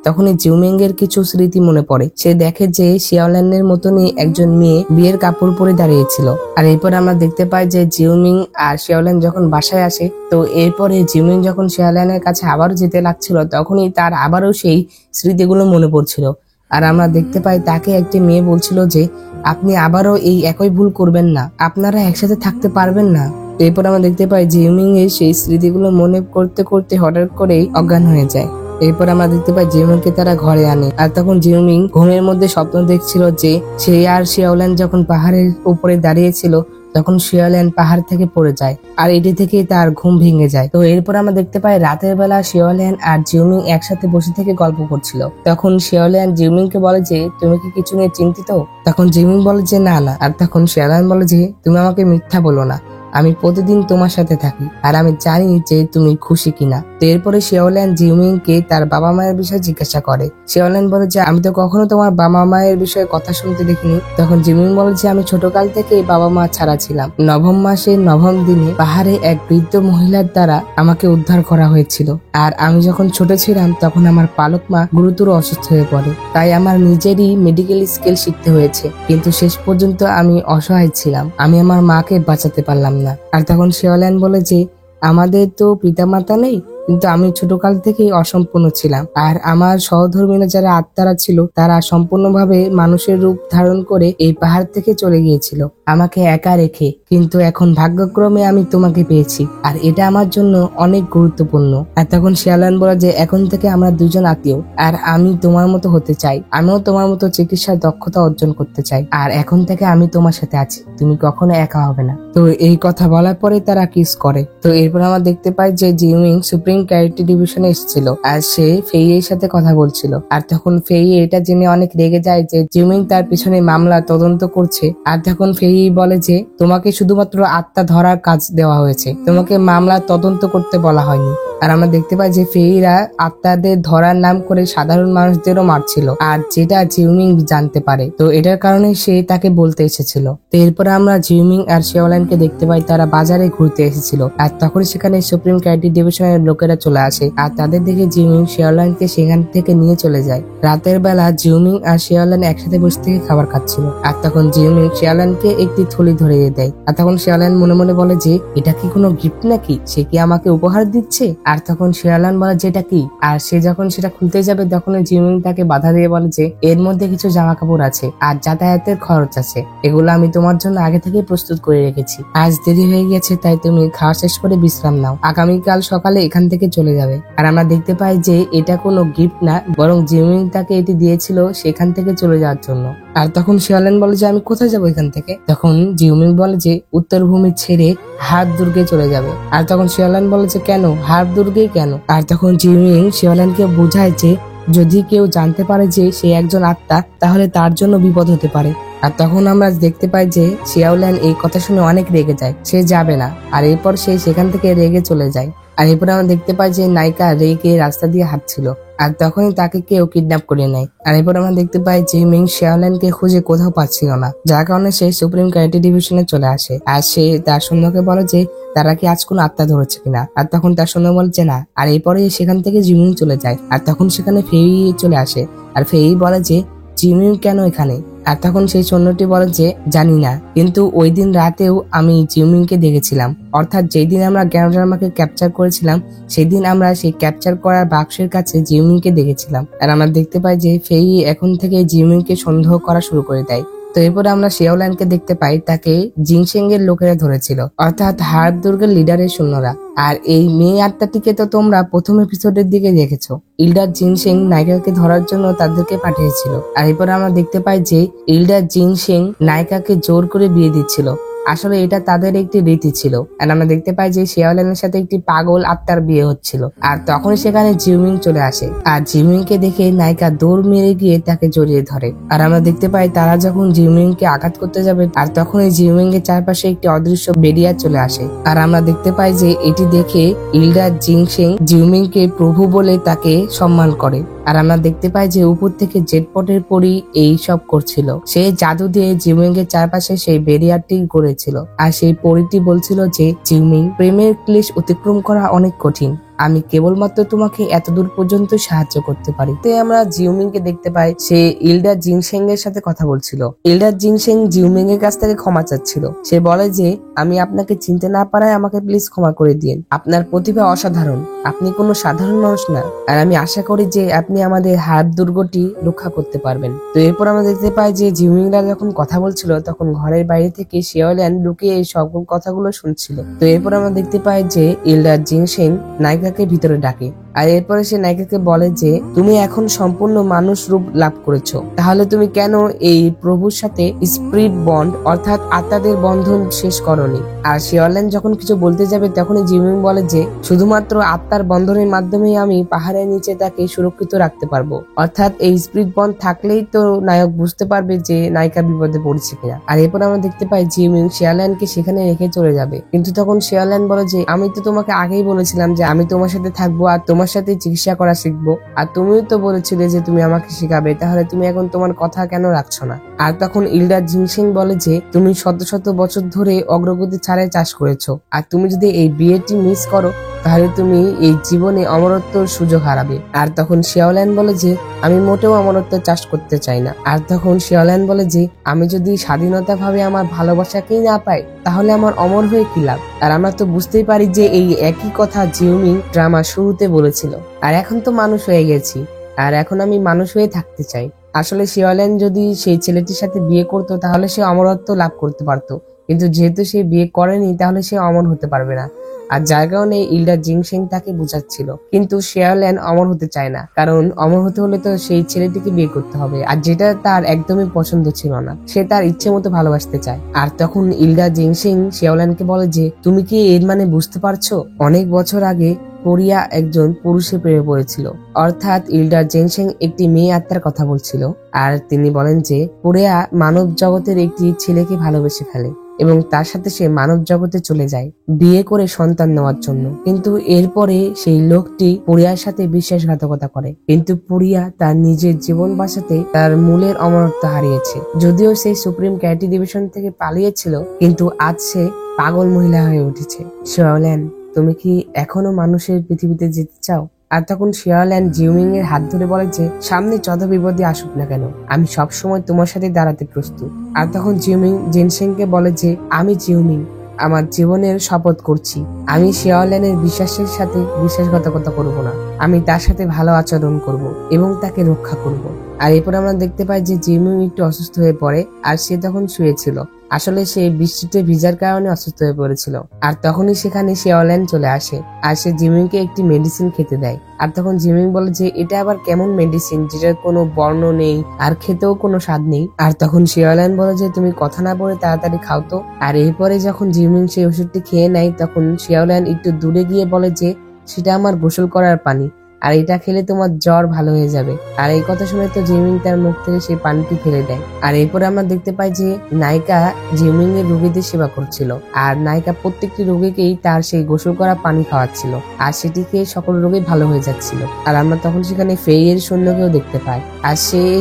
তখনই জিউমিং এর কিছু স্মৃতি মনে পড়ে। সে দেখে যে শিয়াওল্যানের মতনই একজন মেয়ে বিয়ের কাপড় পরে দাঁড়িয়েছিল। আর এরপর আমরা দেখতে পাই যে জিউমিং আর শিয়াওল্যান যখন বাসায় আসে, তো এরপরে জিউমিং যখন শিয়াওল্যানের কাছে আবারও যেতে লাগছিল, তখনই তার আবারও সেই স্মৃতিগুলো মনে পড়ছিল। আর আমরা দেখতে পাই তাকে একটি মেয়ে বলছিল যে আপনি আবারও এই একই ভুল করবেন না, আপনারা একসাথে থাকতে পারবেন না। এরপর আমরা দেখতে পাই জিউমিং এর সেই স্মৃতিগুলো মনে করতে করতে হঠাৎ করেই অজ্ঞান হয়ে যায়। এরপর আমরা দেখতে পাই জিউমিংকে তারা ঘরে আনে। আর তখন জিউমিং ঘুমের মধ্যে স্বপ্ন দেখছিল যে সে আর শিয়াওল্যান যখন পাহাড়ের উপরে দাঁড়িয়েছিল, তখন শিয়াওল্যান পাহাড় থেকে পড়ে যায় আর এটি থেকে তার ঘুম ভেঙে যায়। তো এরপর আমরা দেখতে পাই রাতের বেলা শিয়াওল্যান আর জিউমিং একসাথে বসে থেকে গল্প করছিল। তখন শিয়াওল্যান জিউমিংকে বলে যে তুমি কি কিছু নিয়ে চিন্তিত? তখন জিউমিং বলে যে না না। আর তখন শিয়াওল্যান বলে যে তুমি আমাকে মিথ্যা বলো না, আমি প্রতিদিন তোমার সাথে থাকি আর আমি জানি যে তুমি খুশি কিনা। তো এরপরে শিয়াওল্যান জিউমিং কে তার বাবা মায়ের বিষয়ে জিজ্ঞাসা করে। শিয়াওল্যান বলে যে আমি তো কখনো তোমার বাবা মায়ের বিষয়ে কথা শুনতে দেখিনি। তখন জিউমিং বলে যে আমি ছোটকাল থেকে বাবা মা ছাড়া ছিলাম। নবম মাসের নবম দিনে পাহাড়ে এক বৃদ্ধ মহিলার দ্বারা আমাকে উদ্ধার করা হয়েছিল। আর আমি যখন ছোট ছিলাম তখন আমার পালক মা গুরুতর অসুস্থ হয়ে পড়ে, তাই আমার নিজেরই মেডিকেল স্কিল শিখতে হয়েছে। কিন্তু শেষ পর্যন্ত আমি অসহায় ছিলাম, আমি আমার মাকে বাঁচাতে পারলাম না। আর তখন শিয়াওল্যান বলে যে আমাদের তো পিতামাতা নেই, কিন্তু আমি ছোটকাল থেকেই অসম্পূর্ণ ছিলাম। আর আমার সহধর্মীরা যারা আত্মারা ছিল তারা সম্পূর্ণভাবে মানুষের রূপ ধারণ করে এই পাহাড় থেকে চলে গিয়েছিল আমাকে একা রেখে। কিন্তু এখন ভাগ্যক্রমে আমি তোমাকে পেয়েছি আর এটা আমার জন্য অনেক গুরুত্বপূর্ণ। আর তখন শিয়াওল্যান বলে যে এখন থেকে আমরা দুজন আত্মীয় আর আমি তোমার মতো হতে চাই, আমিও তোমার মতো চিকিৎসার দক্ষতা অর্জন করতে চাই। আর এখন থেকে আমি তোমার সাথে আছি, তুমি কখনো একা হবে না। তো এই কথা বলার পরে তারা কিস করে। তো এরপর আমরা দেখতে পাই যে জিউমিং সুপ্রিম ক্যারেক্টার ডিভিশনে এসেছিল আর সে ফেই এর সাথে কথা বলছিল। আর তখন ফেই এটা জেনে অনেক রেগে যায় যে জিউমিং তার পিছনে মামলা তদন্ত করছে। আর তখন ফেই বলে যে তোমাকে শুধুমাত্র আত্মা ধরার কাজ দেওয়া হয়েছে, তোমাকে মামলা তদন্ত করতে বলা হয়নি। আর আমরা দেখতে পাই যে ফেইরা আত্মাদের ধরার নাম করে সাধারণ মানুষদেরও মারছিল, আর যেটা জিউমিং জানতে পারে। তো এটার কারণে সে তাকে বলতে এসেছিল। তো এরপরে আমরা জিউমিং আর শিয়াওল্যানকে দেখতে পাই তারা বাজারে ঘুরতে এসেছিল। আর তখন সেখানে সুপ্রিম ক্যারেক্টার ডিভিশনের লোকেরা চলে আসে আর তাদের দেখে জিউমিং শিয়াওল্যানকে সেখান থেকে নিয়ে চলে যায়। রাতের বেলা জিউমিং আর শিয়াওল্যান একসাথে বসে থেকে খাবার খাচ্ছিল। আর তখন জিউমিং শিয়াওল্যানকে একটি থলি ধরিয়ে দেয়। আর তখন শিয়াওল্যান মনে মনে বলে যে এটা কি কোনো গিফট নাকি, সে কি আমাকে উপহার দিচ্ছে? আর তখন শিয়াওল্যান বলে যে এটা কি। আর সে যখন সেটা খুলতে যাবে তখন জিউমিং তাকে বাধা দিয়ে বলে যে এর মধ্যে কিছু জামা কাপড় আছে আর যাতায়াতের খরচ আছে, এগুলো আমি তোমার জন্য আগে থেকে প্রস্তুত করে রেখেছি। আজ দেরি হয়ে গেছে, তাই তুমি খাওয়া শেষ করে বিশ্রাম নাও, আগামীকাল সকালে এখান থেকে চলে যাবে। আর আমরা দেখতে পাই যে এটা কোনো গিফট না, বরং জিউমিং তাকে এটি দিয়েছিল সেখান থেকে চলে যাওয়ার জন্য। আর তখন শিয়াওল্যান বলে যে আমি কোথায় যাবো এখান থেকে? তখন জিউমিং বলে যে উত্তর ভূমি ছেড়ে হার্ব দুর্গে চলে যাবে। আর তখন শিয়াওল্যান বলে যে কেন, হার্ব দুর্গে কেন? আর তখন জিউমিং শিয়াওল্যানকে বোঝায় যে যদি কেউ জানতে পারে যে সে একজন আত্মা, তাহলে তার জন্য বিপদ হতে পারে। আর তখন আমরা দেখতে পাই যে শিয়াওল্যান এই কথা শুনে অনেক রেগে যায়, সে যাবে না। আর এরপর সে সেখান থেকে রেগে চলে যায়। আর এরপর আমরা দেখতে পাই যে নায়িকা রেগে রাস্তা দিয়ে হাঁটছিল আর তখনই তাকে কেউ কিডন্যাপ করে নেয়। আর এরপর আমরা দেখতে পাই যে মিং শিয়াওল্যানকে খুঁজে কোথাও পাচ্ছিল না, যার কারণে সে সুপ্রিম ক্যারেক্টার ডিভিশনে চলে আসে। আর সে তার সৈন্যকে বলে যে তারা কি আজ কোনো আত্মা ধরেছে কিনা। আর তখন তার সৈন্য বলছে না। আর এরপরে সেখান থেকে জিমিং চলে যায়। আর তখন সেখানে ফেই চলে আসে আর ফেই বলে যে জিমিং কেন এখানে? আর তখন সেই সৈন্যটি বলে যে জানি না, কিন্তু ওই দিন রাতেও আমি জিউমিংকে দেখেছিলাম, অর্থাৎ যেই দিন আমরা গ্যানোডার্মাকে ক্যাপচার করেছিলাম সেই দিন আমরা সেই ক্যাপচার করার বাক্সের কাছে জিউমিংকে দেখেছিলাম। আর আমরা দেখতে পাই যে ফেই এখন থেকে জিউমিংকে সন্দেহ করা শুরু করে দেয়। তো এরপরে আমরা শিয়াওল্যানকে দেখতে পাই, তাকে জিনশেং এর লোকেরা ধরেছিল, অর্থাৎ হার্ব দুর্গের লিডারের সৈন্যরা। আর এই মেয়ে আত্মাটিকে তো তোমরা প্রথম এপিসোডের দিকে দেখেছো, ইল্ডার জিনশেং নায়িকাকে ধরার জন্য তাদেরকে পাঠিয়েছিল। আর এরপরে আমরা দেখতে পাই যে ইল্ডার জিনশেং নায়িকাকে জোর করে বিয়ে দিচ্ছিল, আসলে এটা তাদের একটি রীতি ছিল। আর আমরা দেখতে পাই যে শিয়াওল্যানের সাথে একটি পাগল আত্মার বিয়ে হচ্ছিল। আর তখন সেখানে জিউমিং চলে আসে আর জিউমিং কে দেখে নায়িকা দৌড় মেরে গিয়ে তাকে জড়িয়ে ধরে। আর আমরা দেখতে পাই তারা যখন জিউমিং কে আঘাত করতে যাবে আর তখন এই জিউমিং এর চারপাশে একটি অদৃশ্য বেরিয়া চলে আসে। আর আমরা দেখতে পাই যে এটি দেখে ইল্ডার জিনশেং জিউমিং কে প্রভু বলে তাকে সম্মান করে। আর আমরা দেখতে পাই যে উপর থেকে জেটপটের পরী এই সব করছিল, সে জাদু দিয়ে জিউমিং এর চারপাশে সেই বেরিয়ারটি গড়েছিল। আর সেই পরীটি বলছিল যে জিউমিং, প্রেমের ক্লেশ অতিক্রম করা অনেক কঠিন, আমি কেবলমাত্র তোমাকে এতদূর পর্যন্ত সাহায্য করতে পারি। তো আমরা জিউমিং কে দেখতে পাই সে ইলডা জিনশেং এর সাথে কথা বলছিল। ইলডা জিনশেং জিউমিং এর কাছ থেকে ক্ষমা চাচ্ছিল। সে বলে যে আমি আপনাকে চিনতে না পারায় আমাকে প্লিজ ক্ষমা করে দিন। আপনার প্রতিভা অসাধারণ, আপনি কোনো সাধারণ মানুষ না, আর আমি আশা করি যে আপনি আমাদের হাত দুর্গটি রক্ষা করতে পারবেন। তো এরপর আমরা দেখতে পাই যে জিউমিংরা যখন কথা বলছিল তখন ঘরের বাইরে থেকে শিয়াওল্যান লুকিয়ে এই সব কথাগুলো শুনছিল। তো এরপর আমরা দেখতে পাই যে ইলডা জিনশেং নায়িকাকে ভিতরে ডাকে, আর এরপরে সে নায়িকাকে বলে যে তুমি এখন সম্পূর্ণ মানুষ রূপ লাভ করেছো, তাহলে তুমি কেন এই প্রভুর সাথে স্পিরিট বন্ড অর্থাৎ আত্মাদের বন্ধন শেষ করনি? আর শিয়াওল্যান যখন কিছু বলতে যাবে তখনই জিউমিং বলে যে শুধুমাত্র আত্মার বন্ধনের মাধ্যমেই আমি পাহাড়ের নিচে তাকে সুরক্ষিত রাখতে পারবো, অর্থাৎ এই স্পিরিট বন্ড থাকলেই তো নায়ক বুঝতে পারবে যে নায়িকা বিপদে পড়েছে কিনা। আর এরপর আমরা দেখতে পাই জিউমিং শিয়াওল্যানকে সেখানে রেখে চলে যাবে, কিন্তু তখন শিয়াওল্যান বলে যে আমি তো তোমাকে আগেই বলেছিলাম যে আমি তোমার সাথে থাকবো আর তোমার সাথে চিকিৎসা করা শিখবো, আর তুমিও তো বলেছিলে যে তুমি আমাকে শিখাবে, তাহলে তুমি এখন তোমার কথা কেন রাখছো না? আর তখন ইলডা জিনশেং বলে যে তুমি শত শত বছর ধরে অগ্রগতি ছাড়াই চাষ করেছো, আর তুমি যদি এই বিয়েটি মিস করো তাহলে তুমি এই জীবনে অমরত্বর সুযোগ হারাবে। আর তখন শিয়াওল্যান বলে যে আমি মোটেও অমরত্ব চাষ করতে চাই না। আর তখন শিয়াওল্যান বলে যে আমি যদি স্বাধীনতা ভাবে আমার ভালোবাসাকেই না পাই তাহলে আমার অমর হয়ে কি লাভ? আর আমরা তো বুঝতেই পারি যে এই একই কথা জিউমিং ড্রামা শুরুতে বলেছিল। আর এখন তো মানুষ হয়ে গেছি, আর এখন আমি মানুষ হয়ে থাকতে চাই। আসলে শিয়াওল্যান যদি সেই ছেলেটির সাথে বিয়ে করতো তাহলে সে অমরত্ব লাভ করতে পারতো, কিন্তু যেহেতু সে বিয়ে করেনি তাহলে সে অমর হতে পারবে না। আর যার কারণে ইলডা জিনশেং তাকে বুঝাচ্ছিল, কিন্তু শিয়াওল্যান অমর হতে চায় না, কারণ অমর হতে হলে তো সেই ছেলেটিকে বিয়ে করতে হবে, আর যেটা তার একদমই পছন্দ ছিল না। সে তার ইচ্ছে মতো ভালোবাসতে চায়। আর তখন ইলডা জিনশেং শিয়াওল্যানকে বলে যে তুমি কি এর মানে বুঝতে পারছো? অনেক বছর আগে কোরিয়া একজন পুরুষে প্রেমে পড়েছিল, অর্থাৎ ইলডা জিনশেং একটি মেয়ে আত্মার কথা বলছিল। আর তিনি বলেন যে কোরিয়া মানব জগতের একটি ছেলেকে ভালোবেসে ফেলে এবং তার সাথে সে মানব জগতে চলে যায় বিয়ে করে সন্তান নেওয়ার জন্য, কিন্তু এরপরে সেই লোকটি পুরিয়ার সাথে বিশ্বাসঘাতকতা করে, কিন্তু পুরিয়া তার নিজের জীবন বাঁচাতে তার মূলের অমরত্ব হারিয়েছে। যদিও সে সুপ্রিম ক্যাটি ডিভিশন থেকে পালিয়েছিল, কিন্তু আজ সে পাগল মহিলা হয়ে উঠেছে। শিয়াওল্যান, তুমি কি এখনো মানুষের পৃথিবীতে যেতে চাও? আর তখন শিয়াওল্যান জিউমিং এর হাত ধরে বলে যে সামনে যত বিপদে আসুক না কেন আমি সবসময় তোমার সাথে দাঁড়াতে প্রস্তুত। আর তখন জিউমিং জিনশেংকে বলে যে আমি জিউমিং আমার জীবনের শপথ করছি আমি শিয়াওল্যানের বিশ্বাসের সাথে বিশ্বাসঘাতকতা করব না, আমি তার সাথে ভালো আচরণ করব এবং তাকে রক্ষা করব। আর এরপর আমরা দেখতে পাই যে জিউমিং একটু অসুস্থ হয়ে পড়ে, আর সে তখন শুয়েছিল। আসলে সে বৃষ্টিতে ভিজার কারণে অসুস্থ হয়ে পড়েছিল। আর তখনই সেখানে শিয়াওল্যান চলে আসে, আর সে জিউমিংকে একটি মেডিসিন খেতে দেয়। আর তখন জিউমিং বলে যে এটা আবার কেমন মেডিসিন যেটার কোনো বর্ণ নেই আর খেতেও কোনো স্বাদ নেই। আর তখন শিয়াওল্যান বলে যে তুমি কথা না বলে তাড়াতাড়ি খাও তো। আর এরপরে যখন জিউমিং সেই ওষুধটি খেয়ে নেয় তখন শিয়াওল্যান একটু দূরে গিয়ে বলে যে সেটা আমার গোসল করার পানি, আর এটা খেলে তোমার জ্বর ভালো হয়ে যাবে। আর এই কথা শুনে তো জিউমিং তার মুখ থেকে সেই পানিটি ফেলে দেয়। আর এরপরে আমরা দেখতে পাই যে নায়িকা জিউমিং এর রোগীদের সেবা করছিল, আর নায়িকা প্রত্যেকটি রোগীকেই তার সেই গোসল করা পানি খাওয়াচ্ছিল, আর সেটি খেয়ে সকল রোগী ভালো হয়ে যাচ্ছিল। আর আমরা তখন সেখানে ফেই এর সৈন্যকেও দেখতে পাই, আর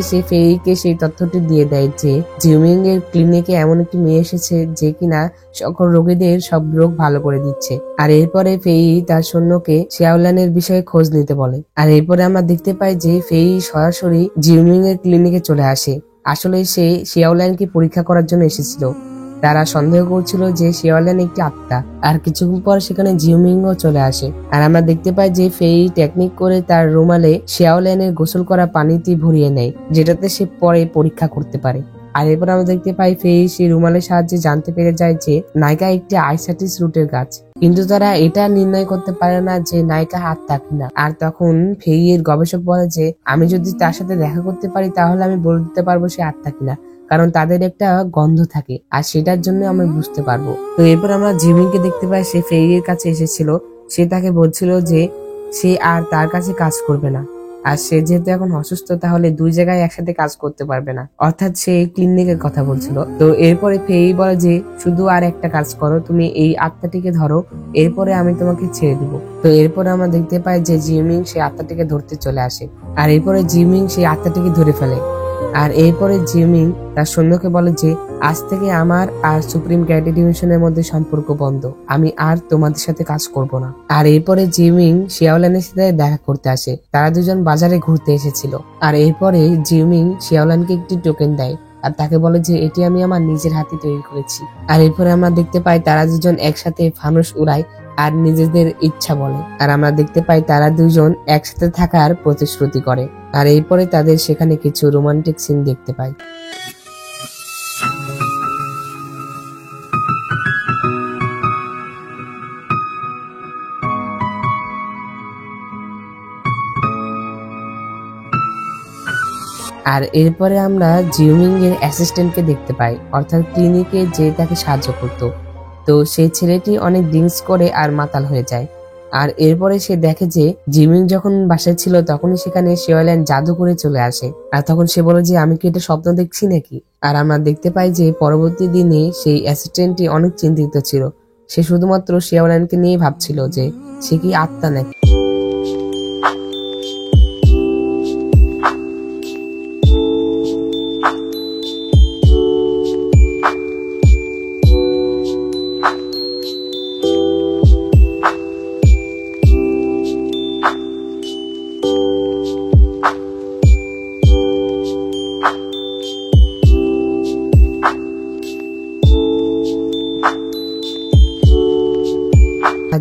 সে ফেইকে সেই তথ্যটি দিয়ে দেয় যে জিউমিং এর ক্লিনিকে এমন একটি মেয়ে এসেছে যে কিনা সকল রোগীদের সব রোগ ভালো করে দিচ্ছে। আর এরপরে ফেই তার সৈন্যকে শিয়াওল্যানের বিষয়ে খোঁজ নিতে বলে। আর এরপরে আমরা দেখতে পাই যে ফেই সরাসরি জিউমিং এর ক্লিনিকে চলে আসে। আসলে সে শিয়াওল্যানকে পরীক্ষা করার জন্য এসেছিল। তারা সন্দেহ করছিল যে শিয়াওল্যান একটি আত্মা। আর কিছুক্ষণ পর সেখানে জিউমিংও চলে আসে, আর আমরা দেখতে পাই যে ফেই টেকনিক করে তার রুমালে শিয়াওল্যানের গোসল করা পানিটি ভরিয়ে নেয়, যেটাতে সে পরে পরীক্ষা করতে পারে। আর এরপর আমরা দেখতে পাই ফেই সেই রুমালের সাহায্যে জানতে পেরে যায় যে নায়িকা একটি আইসাটিস রুটের গাছ, কিন্তু তারা এটা নির্ণয় করতে পারে না যে নায়িকা আত্মা কিনা। আর তখন ফেই এর গবেষক বলে যে আমি যদি তার সাথে দেখা করতে পারি তাহলে আমি বলে দিতে পারবো সে আত্মা কিনা, কারণ তাদের একটা গন্ধ থাকে আর সেটার জন্য আমরা বুঝতে পারবো। তো এরপর আমরা জিউমিংকে দেখতে পাই সে ফেই এর কাছে এসেছিল। সে তাকে বলছিল যে সে আর তার কাছে কাজ করবে না, আর সে যেহেতু এখন অসুস্থ তাহলে দুই জায়গায় একসাথে কাজ করতে পারবে না, অর্থাৎ সে ক্লিনিকের কথা বলছিল। তো এরপরে ফেই বলে যে শুধু আর একটা কাজ করো, তুমি এই আত্মাটিকে ধরো, এরপরে আমি তোমাকে ছেড়ে দিব। তো এরপরে আমরা দেখতে পাই যে জিউমিং সেই আত্মাটিকে ধরতে চলে আসে, আর এরপরে জিউমিং সেই আত্মাটিকে ধরে ফেলে। আর এরপরে জিউমিং তার সৈন্যকে বলে যে আজ থেকে আমার আর সুপ্রিম ক্যাডেট ডিভিশনের মধ্যে সম্পর্ক বন্ধ, আমি আর তোমাদের সাথে কাজ করব না। আর এরপরে জিউমিং শিয়াওলানের সাথে দেখা করতে আসে, তারা দুজন বাজারে ঘুরতে এসেছিল। আর এরপরে জিউমিং শিয়াওলানকে একটি টোকেন দেয় আর তাকে বলে যে এটি আমি আমার নিজের হাতে তৈরি করেছি। আর এরপরে আমরা দেখতে পাই তারা দুজন একসাথে ফানুস উড়ায় আর নিজেদের ইচ্ছা বলে। আর আমরা দেখতে পাই তারা দুজন একসাথে থাকার প্রতিশ্রুতি করে। আর এরপরে তাদের সেখানে কিছু রোমান্টিক সিন দেখতে পাই। আর এরপরে আমরা জিউমিং এর অ্যাসিস্ট্যান্টকে দেখতে পাই, অর্থাৎ ক্লিনিকে যে তাকে সাহায্য করতো। তো সেই ছেলেটি অনেক ড্রিঙ্কস করে আর মাতাল হয়ে যায়। আর এরপরে সে দেখে যে জিউমিং যখন বাসায় ছিল তখনই সেখানে শিয়াওল্যান জাদু করে চলে আসে। আর তখন সে বলে যে আমি কি এটা স্বপ্ন দেখছি নাকি। আর আমরা দেখতে পাই যে পরবর্তী দিনে সেই অ্যাসিস্ট্যান্টটি অনেক চিন্তিত ছিল, সে শুধুমাত্র শিয়াওল্যানকে নিয়ে ভাবছিল যে সে কি আত্মা নাকি।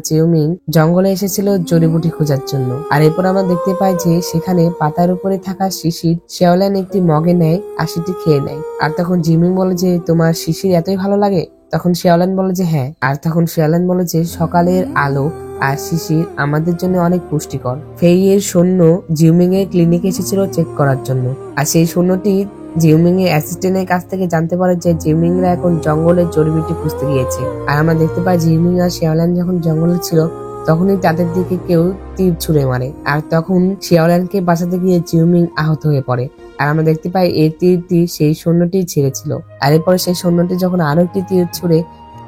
জিউমিং জঙ্গলে এসেছিল জড়িবুটি খোঁজার জন্য। আর এরপর আমরা দেখতে পাই যে সেখানে পাতার উপরে থাকা শিশির শিয়াওল্যান একটি মগে নেয় আর সেটি খেয়ে নেয়। আর তখন জিউমিং বলে যে তোমার শিশির এতই ভালো লাগে? তখন শিয়াওল্যান বলে যে হ্যাঁ। আর তখন শিয়াওল্যান বলে যে সকালের আলো আর শিশির আমাদের জন্য অনেক পুষ্টিকর। ফেই এর সৈন্য জিউমিং এর ক্লিনিকে এসেছিল চেক করার জন্য। আর সেই সৈন্যটি জিউমিং এর অ্যাসিস্ট্যান্টের কাছ থেকে জানতে পারে যে জিউমিংরা এখন জঙ্গলের জড়িবুটি খুঁজতে গিয়েছে। আর আমরা দেখতে পাই জিউমিং আর শিয়াওল্যান যখন জঙ্গলে ছিল তখনই তাদের দিকে কেউ তীর ছুঁড়ে মারে। আর তখন শিয়াওল্যানকে বাঁচাতে গিয়ে জিউমিং আহত হয়ে পড়ে। আর আমরা দেখতে পাই এই তীরটি সেই সৈন্যটি ছেড়েছিল। আর এরপরে সেই সৈন্যটি যখন আরো একটি তীর ছুঁড়ে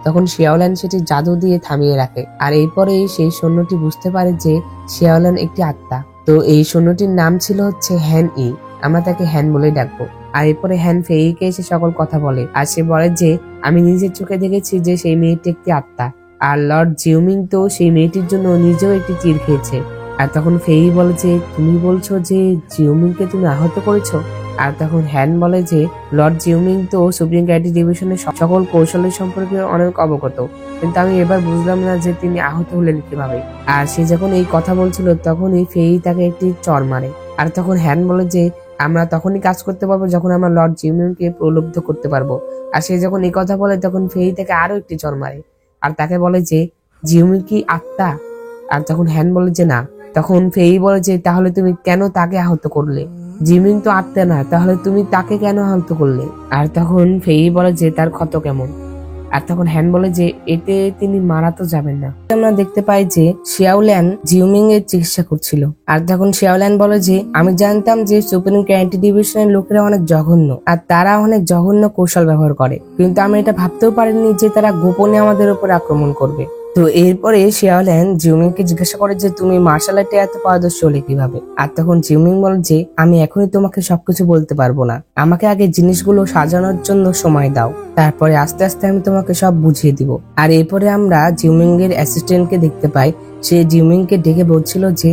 তখন শিয়াওল্যান সেটি জাদু দিয়ে থামিয়ে রাখে। আর এরপরেই সেই সৈন্যটি বুঝতে পারে যে শিয়াওল্যান একটি আত্মা। তো এই সৈন্যটির নাম ছিল হচ্ছে হ্যান ই, আমরা তাকে হ্যান বলে ডাকবো। আর এরপরে হ্যান ফেইকে এসে সকল কথা বলে আর সে বলে যে আমি নিজের চোখে দেখেছি যে সেই মেয়েটি একটি আত্মা, আর লর্ড জিউমিং তো সেই মেয়েটির জন্য নিজেও একটি তীর খেয়েছে। আর তখন ফেই বলে যে তুমি বলছো যে জিউমিংকে তুমি আহত করেছো? আর তখন হ্যান বলে যে লর্ড জিউমিং তো সুপ্রিম ক্যাডেট ডিভিশনের সকল কৌশলের সম্পর্কে অনেক অবগত, কিন্তু আমি এবার বুঝলাম না যে তিনি আহত হলেন কিভাবে। আর সে যখন এই কথা বলছিল তখনই ফেই তাকে একটি চড় মারে। আর তখন হ্যান বলে যে আমরা তখনই কাজ করতে পারবো যখন আমরা লর্ড জিউমিংকে প্রলুব্ধ করতে পারবো। আর সে যখন এই কথা বলে তখন ফেই তাকে আরো একটি চড় মারে আর তাকে বলে যে জিউমিং কি আত্মা? আর তখন হ্যান বলে যে না। তখন ফেই বলে যে তাহলে তুমি কেন তাকে আহত করলে? জিউমিং তো আত্মা না, তাহলে তুমি তাকে কেন আহত করলে? আর তখন ফেই বলে যে তার ক্ষত কেমন? আর তখন হ্যান বলে যে এতে তিনি মারা তো যাবেন না। আমরা দেখতে পাই যে শিয়াওল্যান জিউমিং এর চিকিৎসা করছিল। আর তখন শিয়াওল্যান বলে যে আমি জানতাম যে সুপ্রিম ক্যাডেট ডিভিশনের লোকেরা অনেক জঘন্য আর তারা অনেক জঘন্য কৌশল ব্যবহার করে, কিন্তু আমি এটা ভাবতেও পারিনি যে তারা গোপনে আমাদের উপর আক্রমণ করবে। তো এরপরে শিয়াওল্যান জিউমিংকে জিজ্ঞাসা করে যে তুমি মার্শাল আর্টে এত পারদর্শী হলে কিভাবে? আর তখন জিউমিং বলে যে আমি এখনই তোমাকে সবকিছু বলতে পারবো না, আমাকে আগে জিনিসগুলো সাজানোর জন্য সময় দাও, তারপরে আস্তে আস্তে আমি তোমাকে সব বুঝিয়ে দিব। আর এরপরে আমরা জিউমিং এর অ্যাসিস্ট্যান্টকে দেখতে পাই, সে জিউমিংকে ডেকে বলছিল যে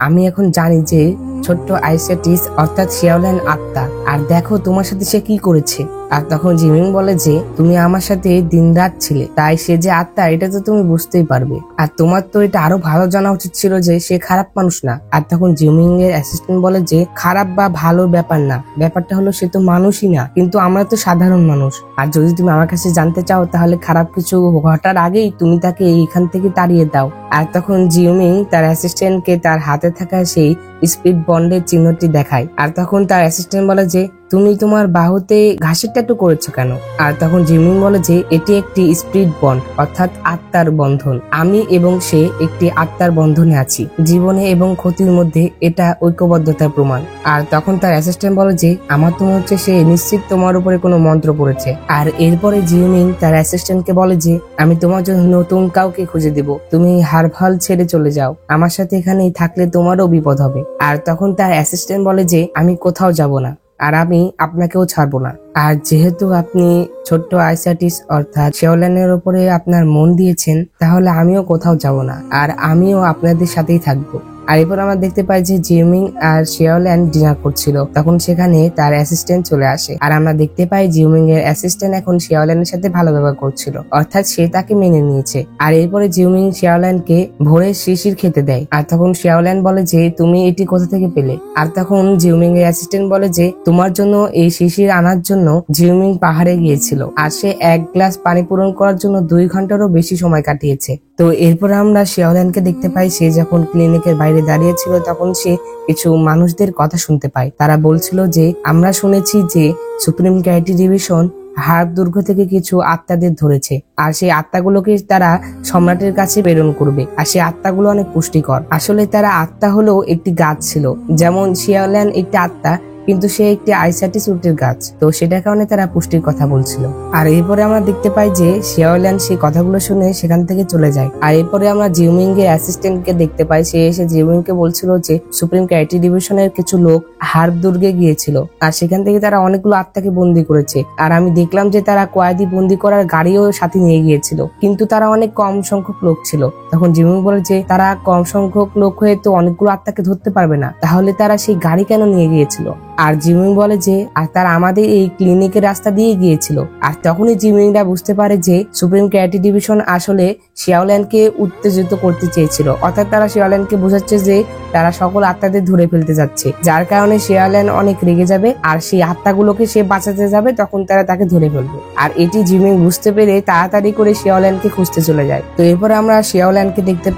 আমি এখন জানি যে ছোট্ট আইসেটিস অর্থাৎ শিয়াওল্যান আত্মা, আর দেখো তোমার সাথে সে কি করেছে। আর তখন জিউমিং বলে যে তুমি আমার সাথে দিনরাত ছিলে, তাই সে যে আত্মা এটা তো তুমি বুঝতেই পারবে, আর তোমার তো এটা আরো ভালো জানা উচিত ছিল যে সে খারাপ মানুষ না। আর তখন জিউমিং এর অ্যাসিস্ট্যান্ট বলে যে খারাপ বা ভালো ব্যাপার না, ব্যাপারটা হলো সে তো মানুষই না, কিন্তু আমরা তো সাধারণ মানুষ, আর যদি তুমি আমার কাছে জানতে চাও তাহলে খারাপ কিছু ঘটার আগেই তুমি তাকে এইখান থেকে তাড়িয়ে দাও। আর তখন জিউমিং তার অ্যাসিস্ট্যান্টকে তার হাতে থাকা সেই স্পিড বন্ডের চিহ্নটি দেখায়। আর তখন তার অ্যাসিস্ট্যান্ট বলে যে তুমি তোমার বাহুতে ঘাসের ট্যাটু করেছো কেন? আর তখন জিউমিং বলে যে এটি একটি স্পিরিট বন্ড অর্থাৎ আত্মার বন্ধন, আমি এবং সে একটি আত্মার বন্ধনে আছি, জীবনে এবং ক্ষতির মধ্যে এটা ঐক্যবদ্ধতার প্রমাণ। আর তখন তার অ্যাসিস্ট্যান্ট বলে যে আমার তো মনে হচ্ছে সে নিশ্চিত তোমার উপরে কোনো মন্ত্র পড়েছে। আর এরপরে জিউমিং তার অ্যাসিস্ট্যান্টকে বলে যে আমি তোমার জন্য নতুন কাউকে খুঁজে দিব, তুমি হারভাল ছেড়ে চলে যাও, আমার সাথে এখানেই থাকলে তোমারও বিপদ হবে। আর তখন তার অ্যাসিস্ট্যান্ট বলে যে আমি কোথাও যাব না, আর আমি আপনাকেও ছাড়বো না। আর যেহেতু আপনি ছোট্ট আইসাটিস অর্থাৎ শেওল্যানের উপরে আপনার মন দিয়েছেন, তাহলে আমিও কোথাও যাব না, আর আমিও আপনাদের সাথেই থাকবো। আর এরপর আমরা দেখতে পাই যে জিউমিং আর শেওল্যান ডিনার করছিল, তখন সেখানে তার অ্যাসিস্ট্যান্ট চলে আসে। আর আমরা দেখতে পাই জিউমিং এর অ্যাসিস্ট্যান্ট এখন শেওল্যানের সাথে ভালো ব্যবহার করছিল, অর্থাৎ সে তাকে মেনে নিয়েছে। আর এরপরে জিউমিং শেওল্যানকে ভোরের শিশির খেতে দেয়। আর তখন শেওল্যান বলে যে তুমি এটি কোথা থেকে পেলে? আর তখন জিউমিং এর অ্যাসিস্ট্যান্ট বলে যে তোমার জন্য এই শিশির আনার জন্য জিউমিং পাহাড়ে গিয়েছিল, আর সে 1 গ্লাস পানি পূরণ করার জন্য 2 ঘন্টারও বেশি সময় কাটিয়েছে। তো এরপর আমরা শেওল্যানকে দেখতে পাই, সে যখন ক্লিনিকের বাইরে দাঁড়িয়েছিল তখন সে কিছু মানুষদের কথা শুনতে পায়। তারা বলছিল যে আমরা শুনেছি যে সুপ্রিম ক্যারেটে ডিভিশন হার্ব দুর্গ থেকে কিছু আত্মাদের ধরেছে, আর সেই আত্মাগুলোকে তারা সম্রাটের কাছে প্রেরণ করবে। আর সেই আত্মাগুলো অনেক পুষ্টিকর। আসলে তারা আত্মা হলেও একটি গাছ ছিল, যেমন শেওল্যান একটি আত্মা, কিন্তু সে একটি আইসাটিস উটের গাছ, তো সেটার কারণে তারা পুষ্টির কথা বলছিল। আর এরপরে আমরা দেখতে পাই যে শেওল্যান সেই কথাগুলো শুনে সেখান থেকে চলে যায়। আর এরপরে আমরা জিউমিং এর অ্যাসিস্ট্যান্টকে দেখতে পাই, সে এসে জিউমিং কে বলছিল যে সুপ্রিম ক্যারেটে ডিভিশনের কিছু লোক হার্ব দুর্গে গিয়েছিল, আর সেখান থেকে তারা অনেকগুলো আত্মাকে বন্দি করেছে। আর আমি দেখলাম যে তারা কয়েদি বন্দি করার গাড়িও সাথে নিয়ে গিয়েছিল, কিন্তু তারা অনেক কম সংখ্যক লোক ছিল। তখন জিউমিং বলে যে তারা কম সংখ্যক লোক হয়ে তো অনেকগুলো আত্মাকে ধরতে পারবে না, তাহলে তারা সেই গাড়ি কেন নিয়ে গিয়েছিল? আর জিউমিং বলে যে আর তারা আমাদের এই ক্লিনিকের রাস্তা দিয়ে গিয়েছিল। আর তখনই জিউমিংরা বুঝতে পারে যে সুপ্রিম ক্যারেটে ডিভিশন আসলে শেওল্যানকে উত্তেজিত করতে চেয়েছিল, অর্থাৎ তারা শেওল্যানকে বোঝাচ্ছে যে তারা সকল আত্মাদের ধরে ফেলতে যাচ্ছে, যার কারণে শেওল্যান অনেক রেগে যাবে, আর সেই আত্মাগুলোকে সে বাঁচাতে যাবে, তখন তারা তাকে ধরে ফেলবে। আর এটি জিউমিং বুঝতে পেরে তাড়াতাড়ি করে শেওল্যানকে খুঁজতে চলে যায়। তো এরপরে আমরা শেওল্যানকে দেখতে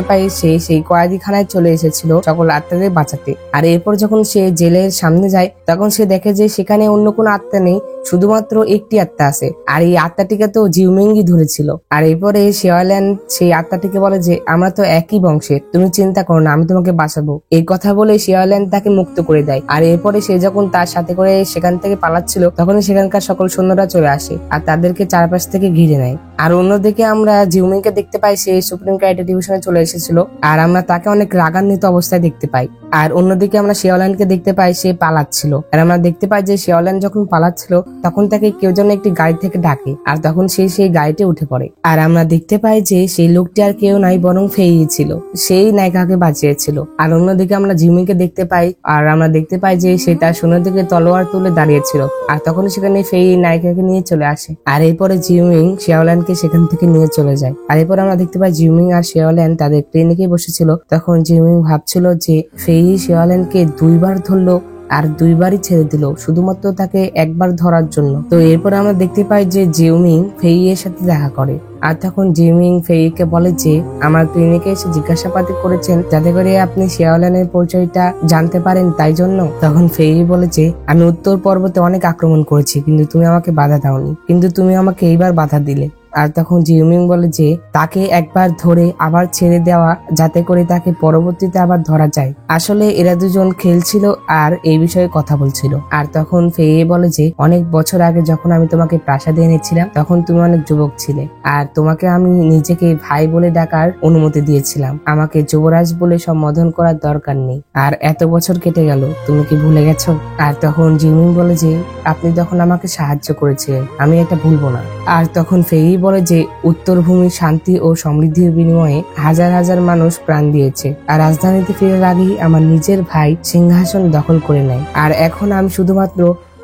পাই, সে সেই কয়েদিখানায় চলে এসেছিল সকল আত্মাদের বাঁচাতে। আর এরপর যখন সে জেলের সামনে যায় তখন সে দেখে যে সেখানে অন্য কোনো আত্মা নেই, শুধুমাত্র একটি আত্মা আছে, আর এই আত্মাটিকে তো জিউমিংই ধরেছিল। আর এরপরে শেওল্যান সেই আত্মাটিকে বলে যে আমরা তো একই বংশের, তুমি চিন্তা করো না, আমি তোমাকে বাঁচাবো। এই কথা বলে শেওল্যান তাকে মুক্ত করে দেয়। আর এরপরে সে যখন তার সাথে করে সেখান থেকে পালাচ্ছিল তখন সেখানকার সকল সৈন্যরা চলে আসে আর তাদেরকে চারপাশ থেকে ঘিরে নেয়। আর অন্যদিকে আমরা জিউমিংকে দেখতে পাই, সে সুপ্রিম ক্যারেটে ডিভিশনে চলে এসেছিল, আর আমরা তাকে অনেক রাগান্বিত অবস্থায় দেখতে পাই। আর অন্যদিকে আমরা শেওল্যানকে দেখতে পাই, সে পালাচ্ছিল। আর আমরা দেখতে পাই যে শেওল্যান যখন পালাচ্ছিল তখন তাকে কেউ যেন একটি গাড়ি থেকে ডাকে, আর তখন সে সেই গাড়িতে উঠে পড়ে। আর আমরা দেখতে পাই যে সেই লোকটি আর কেউ নাই, বরং ফেই ছিল, সেই নায়িকাকে বাঁচিয়েছিল। আর অন্যদিকে আমরা জিউমিংকে দেখতে পাই, আর আমরা দেখতে পাই যে সে তার সোনার দিকে তলোয়ার তুলে দাঁড়িয়েছিল, আর তখন সেখানে ফেই নায়িকাকে নিয়ে চলে আসে। আর এরপরে জিউমিং শেওল্যানকে সেখান থেকে নিয়ে চলে যায়। আর এরপর আমরা দেখতে পাই জিউমিং আর শেওল্যান তাদের ক্লিনিকে বসেছিল। তখন জিউমিং ভাবছিল যে ফেই শেওল্যানকে 2 বার ধরলো আর 2 বারই ছেড়ে দিল, শুধুমাত্র তাকে একবার ধরার জন্য। তো এরপর আমরা দেখতে পাই যে জিউমিং ফেই এর সাথে দেখা করে, আর তখন জিউমিং ফেইকে বলে যে আমার ক্লিনিকে এসে জিজ্ঞাসাবাদ করেছেন যাতে করে আপনি শেওল্যানের পরিচয়টা জানতে পারেন, তাই জন্য। তখন ফেই বলে যে আমি উত্তর পর্বতে অনেক আক্রমণ করেছি, কিন্তু তুমি আমাকে বাধা দাওনি, কিন্তু তুমি আমাকে এইবার বাধা দিলে। আর তখন জিউমিং বলে যে তাকে একবার ধরে আবার ছেড়ে দেওয়া যাতে করে তাকে পরবর্তীতে আবার ধরা যায়। আসলে এরা দুজন খেলছিল আর এই বিষয়ে কথা বলছিল। আর তখন ফেয়ে বলে যে অনেক বছর আগে যখন আমি তোমাকে প্রাসাদে এনেছিলাম তখন তুমি অনেক যুবক ছিলে, আর তোমাকে আমি নিজেকে ভাই বলে ডাকার অনুমতি দিয়েছিলাম, আমাকে যুবরাজ বলে সম্বোধন করার দরকার নেই। আর এত বছর কেটে গেল, তুমি কি ভুলে গেছো? আর তখন জিউমিং বলে যে আপনি তখন আমাকে সাহায্য করেছিলেন, আমি এটা ভুলবো না। আর তখন ফেই বলে যে উত্তরভূমির শান্তি ও সমৃদ্ধির বিনিময়ে হাজার হাজার মানুষ প্রাণ দিয়েছে, আর রাজধানীতে ফিরে আগেই আমার নিজের ভাই সিংহাসন দখল করে নেয়, আর এখন আমি শুধুমাত্র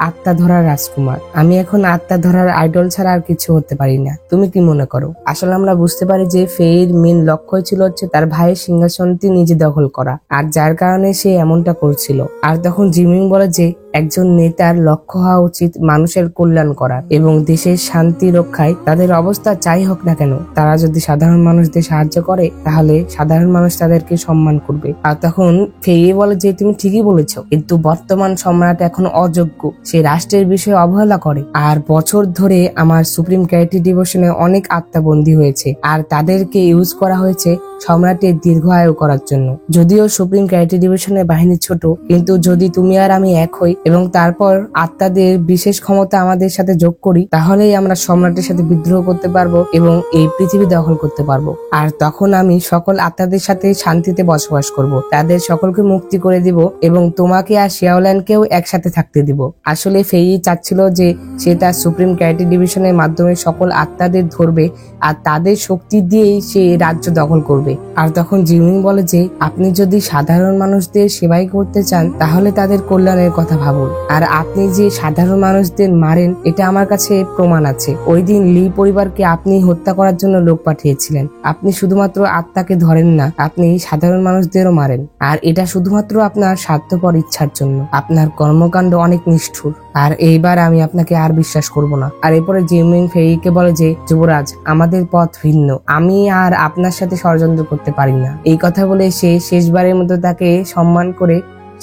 আত্মা ধরার রাজকুমার, আমি এখন আত্মা ধরার আইডল ছাড়া আর কিছু হতে পারি না। তুমি কি মনে করো? আসলে আমরা বুঝতে পারি যে ফেইর মেন লক্ষ্য ছিল তার ভাইয়ের সিংহাসনটি নিজে দখল করা, আর যার কারণে সে এমনটা করছিল। আর তখন জিউমিং বলে যে একজন নেতার লক্ষ্য হওয়া উচিত মানুষের কল্যাণ করা এবং দেশের শান্তি রক্ষায় তাদের অবস্থা যাই হোক না কেন, তারা যদি সাধারণ মানুষদের সাহায্য করে তাহলে সাধারণ মানুষ তাদেরকে সম্মান করবে। আর তখন ফেই বলে যে তুমি ঠিকই বলেছো, কিন্তু বর্তমান সম্রাট এখন অযোগ্য, সে রাষ্ট্রের বিষয়ে অবহেলা করে, আর বছর ধরে আমার সুপ্রিম ক্যারেটে ডিভিশনে অনেক আত্মাবন্দী হয়েছে, আর তাদেরকে ইউজ করা হয়েছে সম্রাটের দীর্ঘায়ু করার জন্য। যদিও সুপ্রিম ক্যারেটে ডিভিশনের বাহিনী ছোট, কিন্তু যদি তুমি আর আমি এক হই এবং তারপর আত্মাদের বিশেষ ক্ষমতা আমাদের সাথে যোগ করি, তাহলেই আমরা সম্রাটের সাথে বিদ্রোহ করতে পারবো এবং এই পৃথিবী দখল করতে পারবো। আর তখন আমি সকল আত্মাদের সাথে শান্তিতে বসবাস করব, তাদের সকলকে মুক্তি করে দিব এবং তোমাকে আর শিয়াওল্যান্ডকেও একসাথে থাকতে দিব। আসলে ফেই চাচ্ছিল যে সে তার সুপ্রিম ক্যারাটে ডিভিশনের মাধ্যমে সকল আত্মাদের ধরবে আর তাদের শক্তি দিয়েই সে রাজ্য দখল করবে। আর তখন জিউমিং বলে যে আপনি যদি সাধারণ মানুষদের সেবাই করতে চান তাহলে তাদের কল্যাণের কথা ভাবুন, আর আপনি যে সাধারণ মানুষদের মারেন এটা আমার কাছে প্রমাণ আছে। ওই দিন লি পরিবারকে আপনি হত্যা করার জন্য লোক পাঠিয়েছিলেন। আপনি শুধুমাত্র আত্মাকে ধরেন না, আপনি সাধারণ মানুষদেরও মারেন, আর এটা শুধুমাত্র আপনার স্বার্থপর ইচ্ছার জন্য। আপনার কর্মকাণ্ড অনেক নিষ্ঠুর, আর এইবার আমি আপনাকে আর বিশ্বাস করব না। আর এরপরে জিউমিং ফেইকে বলে যে যুবরাজ, আমাদের পথ ভিন্ন, আমি আর আপনার সাথে ষড়যন্ত্র করতে পারি না। এই কথা বলে সে শেষবারের মতো তাকে সম্মান করে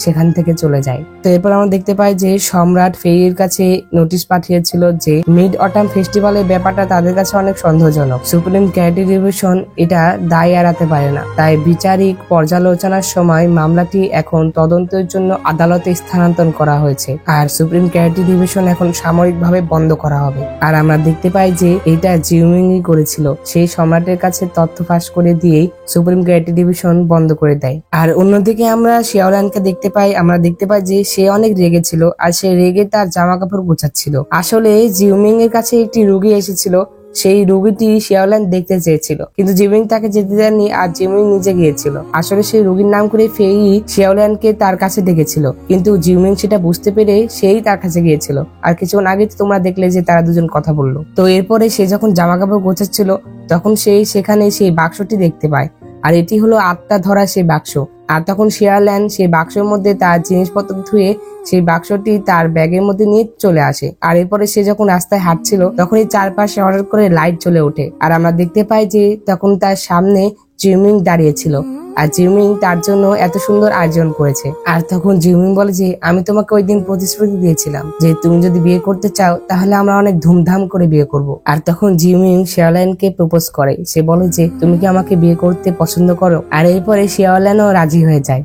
সেখান থেকে চলে যায়। তো এরপর আমরা দেখতে পাই যে সম্রাট ফেইয়ের কাছে নোটিশ পাঠিয়েছিল যে মিড অটাম ফেস্টিভ্যালের ব্যাপারটা তাদের কাছে অনেক সন্দেহজনক। সুপ্রিম ক্যারাটে ডিভিশন এটা দায় এড়াতে পারে না, তাই বিচারিক পর্যালোচনার সময় মামলাটি এখন তদন্তের জন্য আদালতে স্থানান্তর করা হয়েছে, আর সুপ্রিম ক্যারাটে ডিভিশন এখন সাময়িকভাবে বন্ধ করা হবে। আর আমরা দেখতে পাই যে এটা জিউমিংই করেছিল, সেই সম্রাটের কাছে তথ্য ফাঁস করে দিয়েই সুপ্রিম ক্যারাটে ডিভিশন বন্ধ করে দেয়। আর অন্যদিকে আমরা শিয়াওল্যান্ডকে আমরা দেখতে পাই যে সে অনেক রেগে ছিল, আর সে রেগে তার জামা কাপড় গোছাচ্ছিল। আসলে জিউমিং এর কাছে একটি রোগী এসেছিল, সেই রোগীটি শিয়াওল্যান্ড দেখতে চেয়েছিল, কিন্তু জিউমিং তাকে যেতে দেননি আর জিউমিং নিজে গিয়েছিল। আসলে সেই রোগীর নাম করে ফেই শিয়াওল্যান্ডকে তার কাছে ডেকেছিল, কিন্তু জিউমিং সেটা বুঝতে পেরে সেই তার কাছে গিয়েছিল। আর কিছুক্ষণ আগে তোমরা দেখলে যে তারা দুজন কথা বললো। তো এরপরে সে যখন জামা কাপড় গোছাচ্ছিল তখন সেখানে সেই বাক্সটি দেখতে পায়, আর এটি হলো আত্মা ধরা সেই বাক্স। আর তখন শিয়াওল্যান্ড সেই বাক্সের মধ্যে তার জিনিসপত্র ধুয়ে সেই বাক্সটি তার ব্যাগের মধ্যে নিয়ে চলে আসে। আর এরপরে সে যখন রাস্তায় হাঁটছিল তখনই চারপাশে হঠাৎ করে লাইট জ্বলে ওঠে, আর আমরা দেখতে পাই যে তখন তার সামনে জিউমিং দাঁড়িয়েছিল, আর জিউমিং তার জন্য এত সুন্দর আয়োজন করেছে। আর তখন জিউমিং বলে যে আমি তোমাকে ওই দিন প্রতিশ্রুতি দিয়েছিলাম যে তুমি যদি বিয়ে করতে চাও তাহলে আমরা অনেক ধুমধাম করে বিয়ে করব। আর তখন জিউমিং শিয়াওল্যান্ডকে প্রপোজ করে, সে বলে যে তুমি কি আমাকে বিয়ে করতে পছন্দ করো? আর এরপরে শিয়াওল্যান্ডও রাজি হয়ে যায়।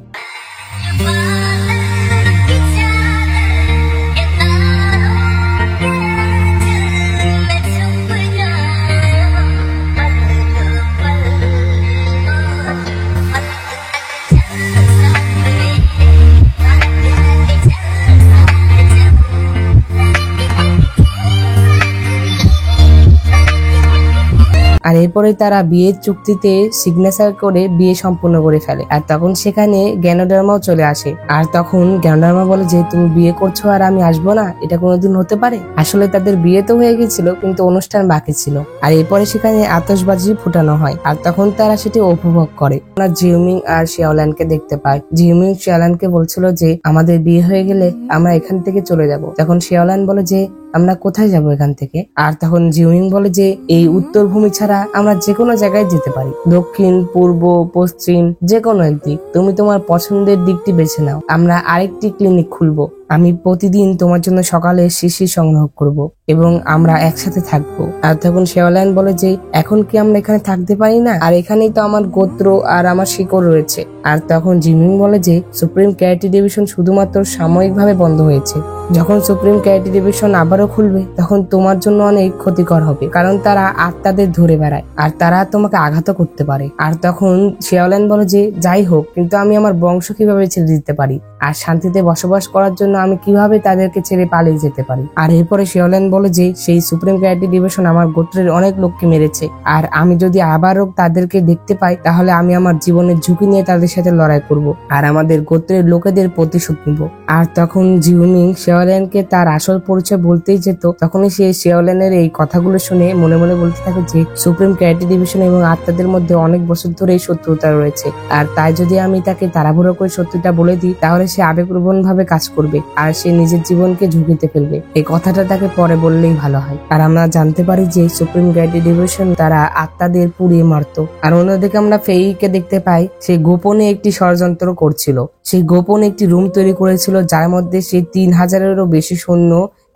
আর এরপরে তারা বিয়ের চুক্তিতে সিগনেচার করে বিয়ে সম্পূর্ণ করে ফেলে। আর তখন সেখানে জ্ঞানোধর্মাও চলে আসে, আর তখন জ্ঞানোধর্মা বলে যে তুমি বিয়ে করছো আর আমি আসবো না, এটা কোনোদিন হতে পারে? আসলে তাদের বিয়ে তো হয়ে গেছিল কিন্তু অনুষ্ঠান বাকি ছিল। আর এরপরে সেখানে আতশবাজি ফুটানো হয়, আর তখন তারা সেটি উপভোগ করে। জিউমিং আর শিয়াওল্যান্ডকে দেখতে পায়। জিউমিং শিয়াওল্যান্ডকে বলছিল যে আমাদের বিয়ে হয়ে গেলে আমরা এখান থেকে চলে যাব। তখন শিয়াওল্যান্ড বলে যে আমরা কোথায় যাব এখান থেকে? আর তখন জিউমিং বলে যে এই উত্তর ভূমি ছাড়া আমরা যে কোনো জায়গায় যেতে পারি, দক্ষিণ, পূর্ব, পশ্চিম, যে কোনো একদিক, তুমি তোমার পছন্দের দিকটি বেছে নাও। আমরা আরেকটি ক্লিনিক খুলবো, আমি প্রতিদিন তোমার জন্য সকালে শিশির সংগ্রহ করব এবং আমরা একসাথে থাকবো। আর তখন শিয়াওল্যান্ড বলে যে এখন কি আমরা এখানে থাকতে পারি না? আর এখানেই তো আমার গোত্র আর আমার শিকড় রয়েছে। আর তখন জিউমিং বলে যে সুপ্রিম ক্যারাটে ডিভিশন শুধুমাত্র সাময়িকভাবে বন্ধ হয়েছে, যখন সুপ্রিম ক্যারাটে ডিভিশন আবারও খুলবে তখন তোমার জন্য অনেক ক্ষতিকর হবে, কারণ তারা আত্মাদের ধরে বেড়ায় আর তারা তোমাকে আঘাত করতে পারে। আর তখন শিয়াওল্যান্ড বলে যে যাই হোক, কিন্তু আমি আমার বংশ কিভাবে ছেড়ে দিতে পারি, আর শান্তিতে বসবাস করার জন্য আমি কিভাবে তাদেরকে ছেড়ে পালিয়ে যেতে পারি? আর এরপরে শিয়াওল্যান্ড বলে যে সেই সুপ্রিম ক্যারাটে ডিভিশন আমার গোত্রের অনেক লোককে মেরেছে, আর আমি যদি আবারও তাদেরকে দেখতে পাই তাহলে আমি আমার জীবনের ঝুঁকি নিয়ে তাদের সাথে লড়াই করব আর আমাদের গোত্রের লোকেদের প্রতিশোধ নিব। আর তখন জিউমিং শিয়াওল্যান্ডকে তার আসল পরিচয় বলতেই যেত, তখনই সে শিয়াওল্যান্ডের এই কথাগুলো শুনে মনে মনে বলতে থাকে যে সুপ্রিম ক্যারাটে ডিভিশন এবং আত্মাদের মধ্যে অনেক বছর ধরেই শত্রুতা রয়েছে, আর তাই যদি আমি তাকে তাড়াহুড়ো করে সত্যিটা বলে দিই তাহলে সে আবেগপ্রবণ ভাবে কাজ করবে আর সে নিজের জীবনকে ঝুঁকিতে ফেলবে। এই কথাটা তাকে পরে বললেই ভালো হয়। আর আমরা জানতে পারি যে সুপ্রিম ক্যারাটে ডিভিশন তারা আত্মাদের পুড়িয়ে মারত। আর অন্যদিকে আমরা ফেইকে দেখতে পাই সে গোপনে একটি ষড়যন্ত্র করছিল, সে গোপনে একটি রুম তৈরি করেছিল যার মধ্যে সে 3000-এরও বেশি সৈন্য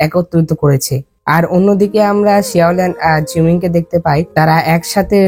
একত্রিত করেছে। আর অন্যদিকে আমরা শিয়াওল্যান্ড আর জিউমিংকে দেখতে পাই তারা একসাথে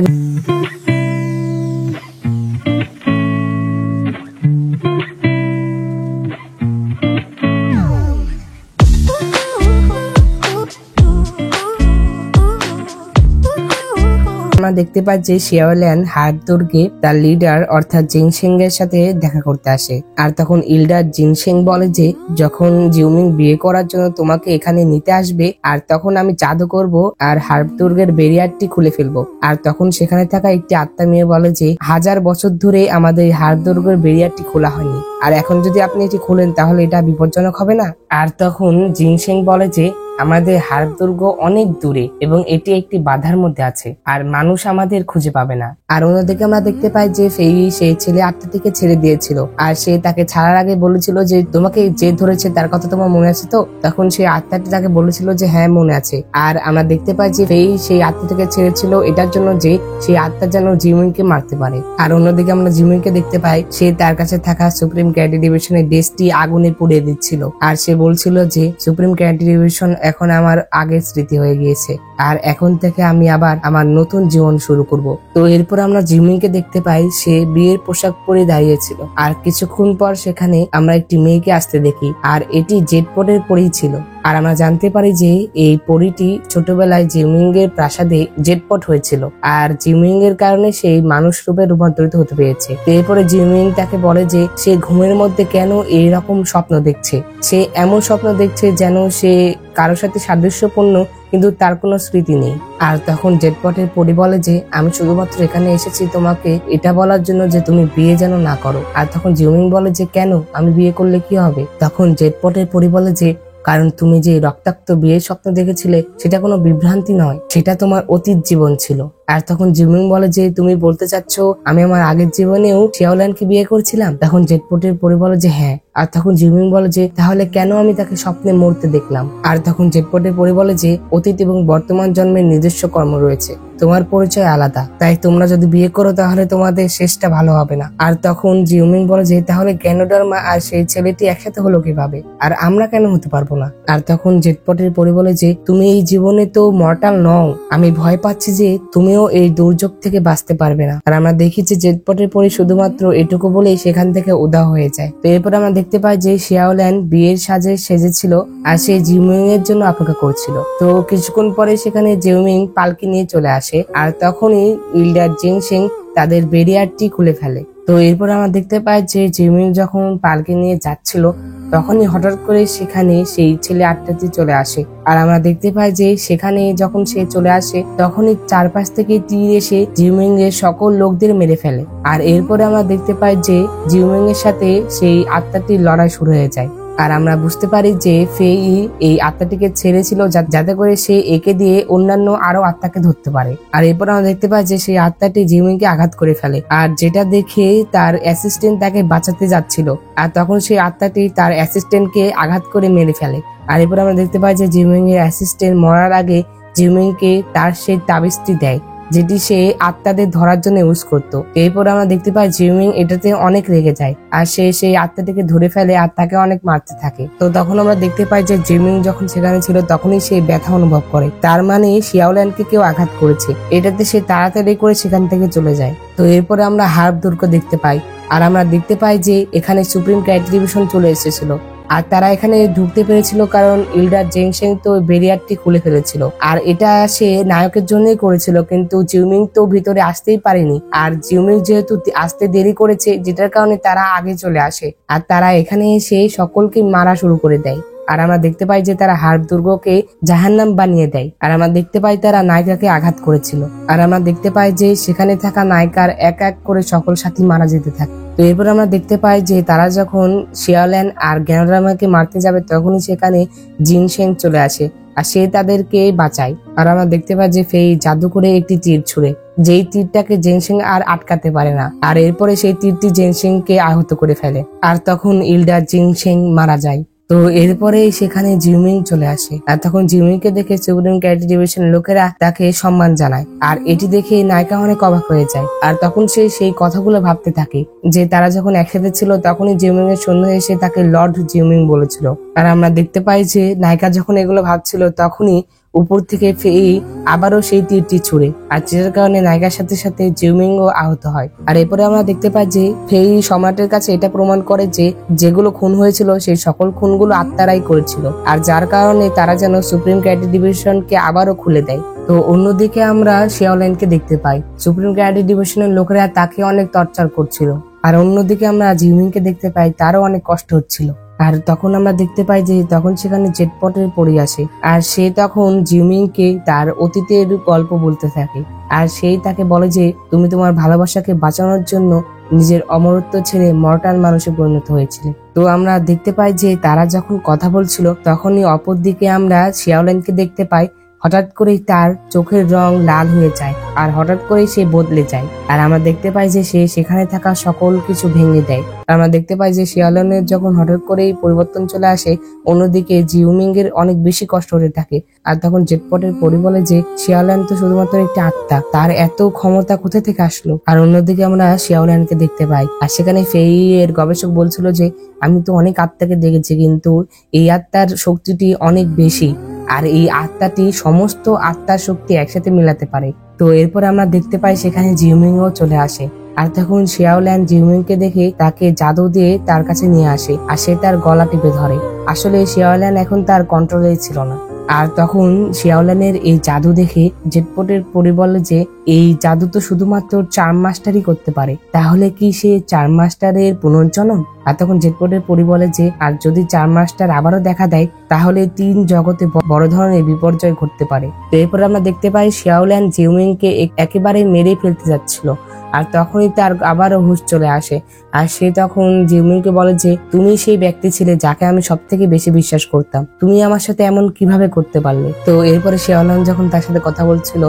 আমরা দেখতে পাই যে শিয়াওলিয়ান হার্বদুর্গে তার লিডার অর্থাৎ জিনসেং এর সাথে দেখা করতে আসে। আর তখন ইল্ডার জিনসেং বলে যে যখন জিউমিং বিয়ে করার জন্য তোমাকে এখানে নিতে আসবে আর তখন আমি জাদু করব আর হার্বদুর্গের ব্যারিয়ারটি খুলে ফেলবো। আর তখন সেখানে থাকা একটি আত্মা মেয়ে বলে যে 1000 বছর ধরে আমাদের হার্বদুর্গের ব্যারিয়ারটি খোলা হয়নি, আর এখন যদি আপনি এটি খোলেন তাহলে এটা বিপজ্জনক হবে না। আর তখন জিনসেং বলে যে আমাদের হার্বদুর্গ অনেক দূরে এবং এটি একটি বাধার মধ্যে আছে আর মানুষ আমাদের খুঁজে পাবে না। আর অন্যদিকে আমরা দেখতে পাই যে ফেই সেই ছেলে আত্মাটিকে ছেড়ে দিয়েছিল আর সে তাকে ছাড়ার আগে বলেছিল যে তোমাকে যে ধরেছে তার কথা তোমার মনে আছে তো? তখন সেই আত্মাটি তাকে বলেছিল যে হ্যাঁ মনে আছে। আর আমরা দেখতে পাই যে ফেই সেই আত্মাটিকে ছেড়েছিল এটার জন্য যে সেই আত্মা যেন জিউমিংকে মারতে পারে। আর অন্যদিকে আমরা জিউমিংকে দেখতে পাই সে তার কাছে থাকা সুপ্রিম ক্যাডেট ডিভিশনের ডেস্কটি আগুনে পুড়িয়ে দিচ্ছিল আর সে বলছিল যে সুপ্রিম ক্যাডেট ডিভিশন এখন আমার আগের স্মৃতি হয়ে গিয়েছে আর এখন থেকে আমি আবার আমার নতুন জীবন শুরু করব। তো এরপর আমরা জিউমিংকে দেখতে পাই সে বিয়ের পোশাক পরে দাঁড়িয়েছিল আর কিছুক্ষণ পর সেখানে আমরা একটি মেয়েকে আসতে দেখি আর এটি জেটপটের পরেই ছিল। আর আমরা জানতে পারি যে এই পরীটি ছোটবেলায় জিউমিং এর প্রাসাদে জেটপট হয়েছিল আর জিউমিং এর কারণে সেই মানুষ রূপে রূপান্তরিত হতে পেরেছে। এরপরে জিউমিং তাকে বলে যে সে ঘুমের মধ্যে কেন এইরকম স্বপ্ন দেখছে, সে এমন স্বপ্ন দেখছে যেন সে কারোর সাথে সাদৃশ্যপূর্ণ কিন্তু তার কোনো স্মৃতি নেই। আর তখন জেটপটের পরি বলে যে আমি শুধুমাত্র এখানে এসেছি তোমাকে এটা বলার জন্য যে তুমি বিয়ে যেন না করো। আর তখন জিউমিং বলে যে কেন, আমি বিয়ে করলে কি হবে? তখন জেটপটের পরি বলে যে কারণ তুমি যে রক্তাক্ত বিয়ের স্বপ্ন দেখেছিলে সেটা কোনো বিভ্রান্তি নয়, সেটা তোমার অতীত জীবন ছিল। আর তখন জিউমিং বলে যে তুমি বলতে চাচ্ছ আমি আমার আগের জীবনেও শিয়াওলিয়ানকে বিয়ে করছিলাম? তখন জেটপটের পরি বলে যে হ্যাঁ। আর তখন জিউমিং বলে যে তাহলে কেন আমি তাকে স্বপ্নে মরতে দেখলাম? আর তখন জেটপটের পরি বলে যে অতীত এবং বর্তমান জন্মের নিজস্ব কর্ম রয়েছে, তোমার পরিচয় আলাদা, তাই তোমরা যদি বিয়ে করো তাহলে তোমাদের শেষটা ভালো হবে না। আর তখন জিউমিং বলে যে তাহলে গ্যানোডার্মা আর সেই ছেলেটি একসাথে হলো কিভাবে আর আমরা কেন হতে পারবো না? আর তখন জেটপটের পরি বলে যে তুমি এই জীবনে তো মর্টাল নও, আমি ভয় পাচ্ছি যে তুমিও এই দুর্যোগ থেকে বাঁচতে পারবে না। আর আমরা দেখি যে জেটপটের পরি শুধুমাত্র এটুকু বলেই সেখান থেকে উধাও হয়ে যায়। তো এরপর আমরা দেখতে পাই যে শিয়াওলিয়ান বিয়ের সাজে সেজেছিল আর সে জিউমিং এর জন্য অপেক্ষা করছিল। তো কিছুক্ষণ পরে সেখানে জিউমিং পালকি নিয়ে চলে আসে আর তখনই ইল্ডার জিনসেং তাদের ব্যারিয়ারটি খুলে ফেলে। তো এরপর আমরা দেখতে পাই যে জিউমিং যখন পালকি নিয়ে যাচ্ছিল তখনই হঠাৎ করে সেখানে সেই ছেলে আত্মাটি চলে আসে। আর আমরা দেখতে পাই যে সেখানে যখন সে চলে আসে তখনই চারপাশ থেকে তীর এসে জিউমিং এর সকল লোকদের মেরে ফেলে। আর এরপরে আমরা দেখতে পাই যে জিউমিং এর সাথে সেই আত্মাটির লড়াই শুরু হয়ে যায়। আর আমরা বুঝতে পারি যে ফেই এই আত্মাটিকে ছেড়েছিল যাতে করে সে একে দিয়ে অন্যান্য আরো আত্মাকে ধরতে পারে। আর এরপর আমরা দেখতে পাই যে সেই আত্মাটি জিউমিংকে আঘাত করে ফেলে আর যেটা দেখে তার অ্যাসিস্ট্যান্ট তাকে বাঁচাতে যাচ্ছিল আর তখন সেই আত্মাটি তার অ্যাসিস্ট্যান্টকে আঘাত করে মেরে ফেলে। আর এরপর আমরা দেখতে পাই যে জিউমিং এর অ্যাসিস্ট্যান্ট মরার আগে জিউমিংকে তার সেই তাবিজটি দেয় যেটি সে আত্মাদের ধরার জন্য ইউজ করতো। এরপর আমরা দেখতে পাই জিউমিং এটাতে অনেক রেগে যায় আর সে সেই আত্মাটিকে ধরে ফেলে আর তাকে অনেক মারতে থাকে। তো তখন আমরা দেখতে পাই যে জিউমিং যখন সেখানে ছিল তখনই সে ব্যথা অনুভব করে, তার মানে শিয়াওলিয়ানকে কেউ আঘাত করেছে। এটাতে সে তাড়াতাড়ি করে সেখান থেকে চলে যায়। তো এরপরে আমরা হার্বদুর্গ দেখতে পাই আর আমরা দেখতে পাই যে এখানে সুপ্রিম ক্যাডেট ডিভিশন চলে এসেছিল আর তারা এখানে ঢুকতে পেরেছিল কারণ ইল্ডার জিনসেং তো ব্যারিয়ারটি খুলে ফেলেছিল আর এটা সে নায়কের জন্যই করেছিল, কিন্তু জিউমিং তো ভিতরে আসতেই পারেনি। আর জিউমিং যেহেতু আসতে দেরি করেছে যেটার কারণে তারা আগে চলে আসে আর তারা এখানে এসে সকলকে মারা শুরু করে দেয়। আর আমরা দেখতে পাই যে তারা হার্বদুর্গকে জাহান্নাম বানিয়ে দেয়। আর আমরা দেখতে পাই তারা নায়িকাকে আঘাত করেছিল আর আমরা দেখতে পাই যে সেখানে থাকা নায়িকার এক এক করে সকল সাথী মারা যেতে থাকে। তো এরপর আমরা দেখতে পাই যে তারা যখন শিয়াওলিয়ান আর গ্যানোডার্মাকে মারতে যাবে তখনই সেখানে জিনসেং চলে আসে আর সে তাদেরকে বাঁচায়। আর আমরা দেখতে পাই যে ফেই জাদু করে একটি তীর ছুড়ে, যেই তীরটাকে জিনসেং আর আটকাতে পারে না আর এরপরে সেই তীরটি জিনসেংকে আহত করে ফেলে আর তখন ইল্ডার জিনসেং মারা যায়। তো এরপরে সেখানে জিউমিং চলে আসে আর তখন জিউমিংকে দেখে সুপ্রিম ক্যাডেট ডিভিশন লোকেরা তাকে সম্মান জানায় আর এটি দেখে নায়িকা অনেক অবাক হয়ে যায়। আর তখন সে সেই কথাগুলো ভাবতে থাকে যে তারা যখন একসাথে ছিল তখনই জিউমিং এর সৈন্য এসে তাকে লর্ড জিউমিং বলেছিল। আর আমরা দেখতে পাই যে নায়িকা যখন এগুলো ভাবছিল তখনই উপর থেকে ফেই আবারও সেই তীরটি ছুড়ে আর যেটার কারণে নায়িকার সাথে সাথে জিউমিংও আহত হয়। আর এরপরে আমরা দেখতে পাই যে ফেই সম্রাটের কাছে এটা প্রমাণ করে যে যেগুলো খুন হয়েছিল সেই সকল খুনগুলো আত্মারাই করেছিল আর যার কারণে তারা যেন সুপ্রিম ক্যাডেট ডিভিশনকে আবারও খুলে দেয়। তো অন্যদিকে আমরা শিয়াওল্যানকে দেখতে পাই। সুপ্রিম ক্যারাটে ডিভিশনের লোকেরা তাকে অনেক টর্চার করছিল, আর অন্যদিকে আমরা জিউমিংকে দেখতে পাই তারও অনেক কষ্ট হচ্ছিল। আর তখন আমরা দেখতে পাই যে তখন সেখানে জেটপটের পরি আসে, আর সে তখন জিউমিংকে তার অতীতের গল্প বলতে থাকে। আর সেই তাকে বলে যে তুমি তোমার ভালোবাসাকে বাঁচানোর জন্য নিজের অমরত্ব ছেড়ে মর্টাল মানুষে পরিণত হয়েছিলে। তো আমরা দেখতে পাই যে তারা যখন কথা বলছিল তখনই অপর দিকে আমরা শিয়াওল্যানকে দেখতে পাই। হঠাৎ করেই তার চোখের রং লাল হয়ে যায়, আর হঠাৎ করেই সে বদলে যায়। আর আমরা দেখতে পাই যে সে সেখানে থাকা সকল কিছু ভেঙে দেয়। আমরা দেখতে পাই যে শিয়াওল্যানের যখন হঠাৎ করেই পরিবর্তন চলে আসে, অন্যদিকে জিউমিং এর অনেক বেশি কষ্ট হতে থাকে। আর তখন জেটপটের পরি বলে যে শিয়াওল্যান তো শুধুমাত্র একটি আত্মা, তার এত ক্ষমতা কোথা থেকে আসলো। আর অন্যদিকে আমরা শিয়াওল্যানকে দেখতে পাই, আর সেখানে ফেই এর গবেষক বলছিল যে আমি তো অনেক আত্মাকে দেখেছি, কিন্তু এই আত্মার শক্তিটি অনেক বেশি, আর এই আত্মাটি সমস্ত আত্মার শক্তি একসাথে মিলাতে পারে। তো এরপর আমরা দেখতে পাই সেখানে জিউমিংও চলে আসে, আর তখন শিয়াওল্যান জিউমিংকে দেখে তাকে জাদু দিয়ে তার কাছে নিয়ে আসে, আর সে তার গলা টিপে ধরে। আসলে শিয়াওল্যান এখন তার কন্ট্রোলে ছিল না। আর তখন শিয়াওল্যানের এই জাদু দেখে জেটপটের পরি বলে যে এই জাদু তো শুধুমাত্র চার্ম মাস্টারই করতে পারে, তাহলে কি সে চার্ম মাস্টারের পুনর্জন্ম? আর তখন জেটপটের পরি বলে যে আর যদি চার্ম মাস্টার আবারও দেখা দেয় তাহলে 3 জগতে বড় ধরনের বিপর্যয় ঘটতে পারে। তো এরপর আমরা দেখতে পাই শিয়াওল্যান জিউমিংকে একেবারে মেরে ফেলতে যাচ্ছিল, আর তখনই তার আবারও হুঁশ চলে আসে। আর সে তখন জিউমিংকে বলে যে তুমি সেই ব্যক্তি ছিলে যাকে আমি সব থেকে বেশি বিশ্বাস করতাম, তুমি আমার সাথে এমন কিভাবে করতে পারলে? তো এরপরে শিয়াওল্যান যখন তার সাথে কথা বলছিল,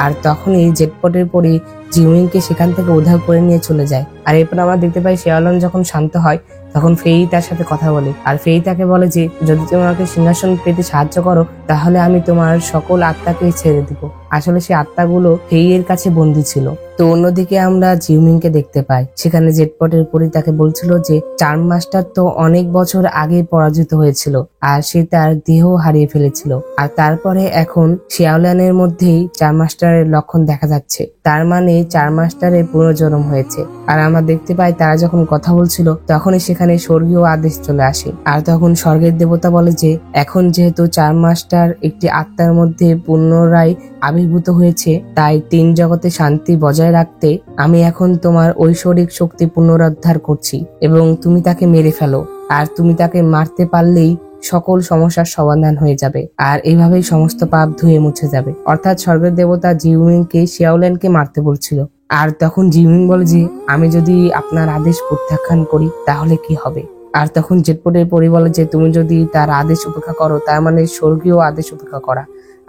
আর তখনই জেটপটের পরি জিউমিংকে সেখান থেকে উদ্ধার করে নিয়ে চলে যায়। আর এরপর আমরা দেখতে পাই শিয়াওল্যান যখন শান্ত হয় তখন ফেই তার সাথে কথা বলে, আর ফেই তাকে বলে যে যদি তুমি আমাকে সিংহাসন পেতে সাহায্য করো তাহলে আমি তোমার সকল আত্মাকে ছেড়ে দিব। আসলে সেই আত্মাগুলো ফেই এর কাছে বন্দী ছিল। তো অন্যদিকে আমরা জিউমিংকে দেখতে পাই, সেখানে জেটপটের পরি তাকে বলছিল যে চার্ম মাস্টার তো অনেক বছর আগে পরাজিত হয়েছিল, আর সে তার দেহ হারিয়ে ফেলেছিল, আর তারপরে এখন শিয়াওল্যানের মধ্যেই চার্ম মাস্টারের লক্ষণ দেখা যাচ্ছে, তার মানে চার্ম মাস্টারের পুনর্জন্ম হয়েছে। আর আমরা দেখতে পাই তারা যখন কথা বলছিল তখনই সেখানে স্বর্গীয় আদেশ চলে আসে, আর তখন স্বর্গের দেবতা বলে যে এখন যেহেতু চার্ম মাস্টার একটি আত্মার মধ্যে পুনরায় আবির্ভূত হয়েছে, তাই 3 জগতে শান্তি বজায় রাখতে আমি এখন তোমার ঐশ্বরিক শক্তি পুনরুদ্ধার করছি, এবং তুমি তাকে মেরে ফেলো। আর তুমি তাকে মারতে পারলেই সকল সমস্যার সমাধান হয়ে যাবে, আর এইভাবেই সমস্ত পাপ ধুয়ে মুছে যাবে। অর্থাৎ স্বর্গের দেবতা জিউমিংকে শিয়াওল্যানকে মারতে বলছিল। আর তখন জিউমিং বলে যে আমি যদি আপনার আদেশ প্রত্যাখ্যান করি তাহলে কি হবে? আর তখন জেটপটের পরি বলে যে তুমি যদি তার আদেশ উপেক্ষা করো তার মানে স্বর্গীয় আদেশ উপেক্ষা করা,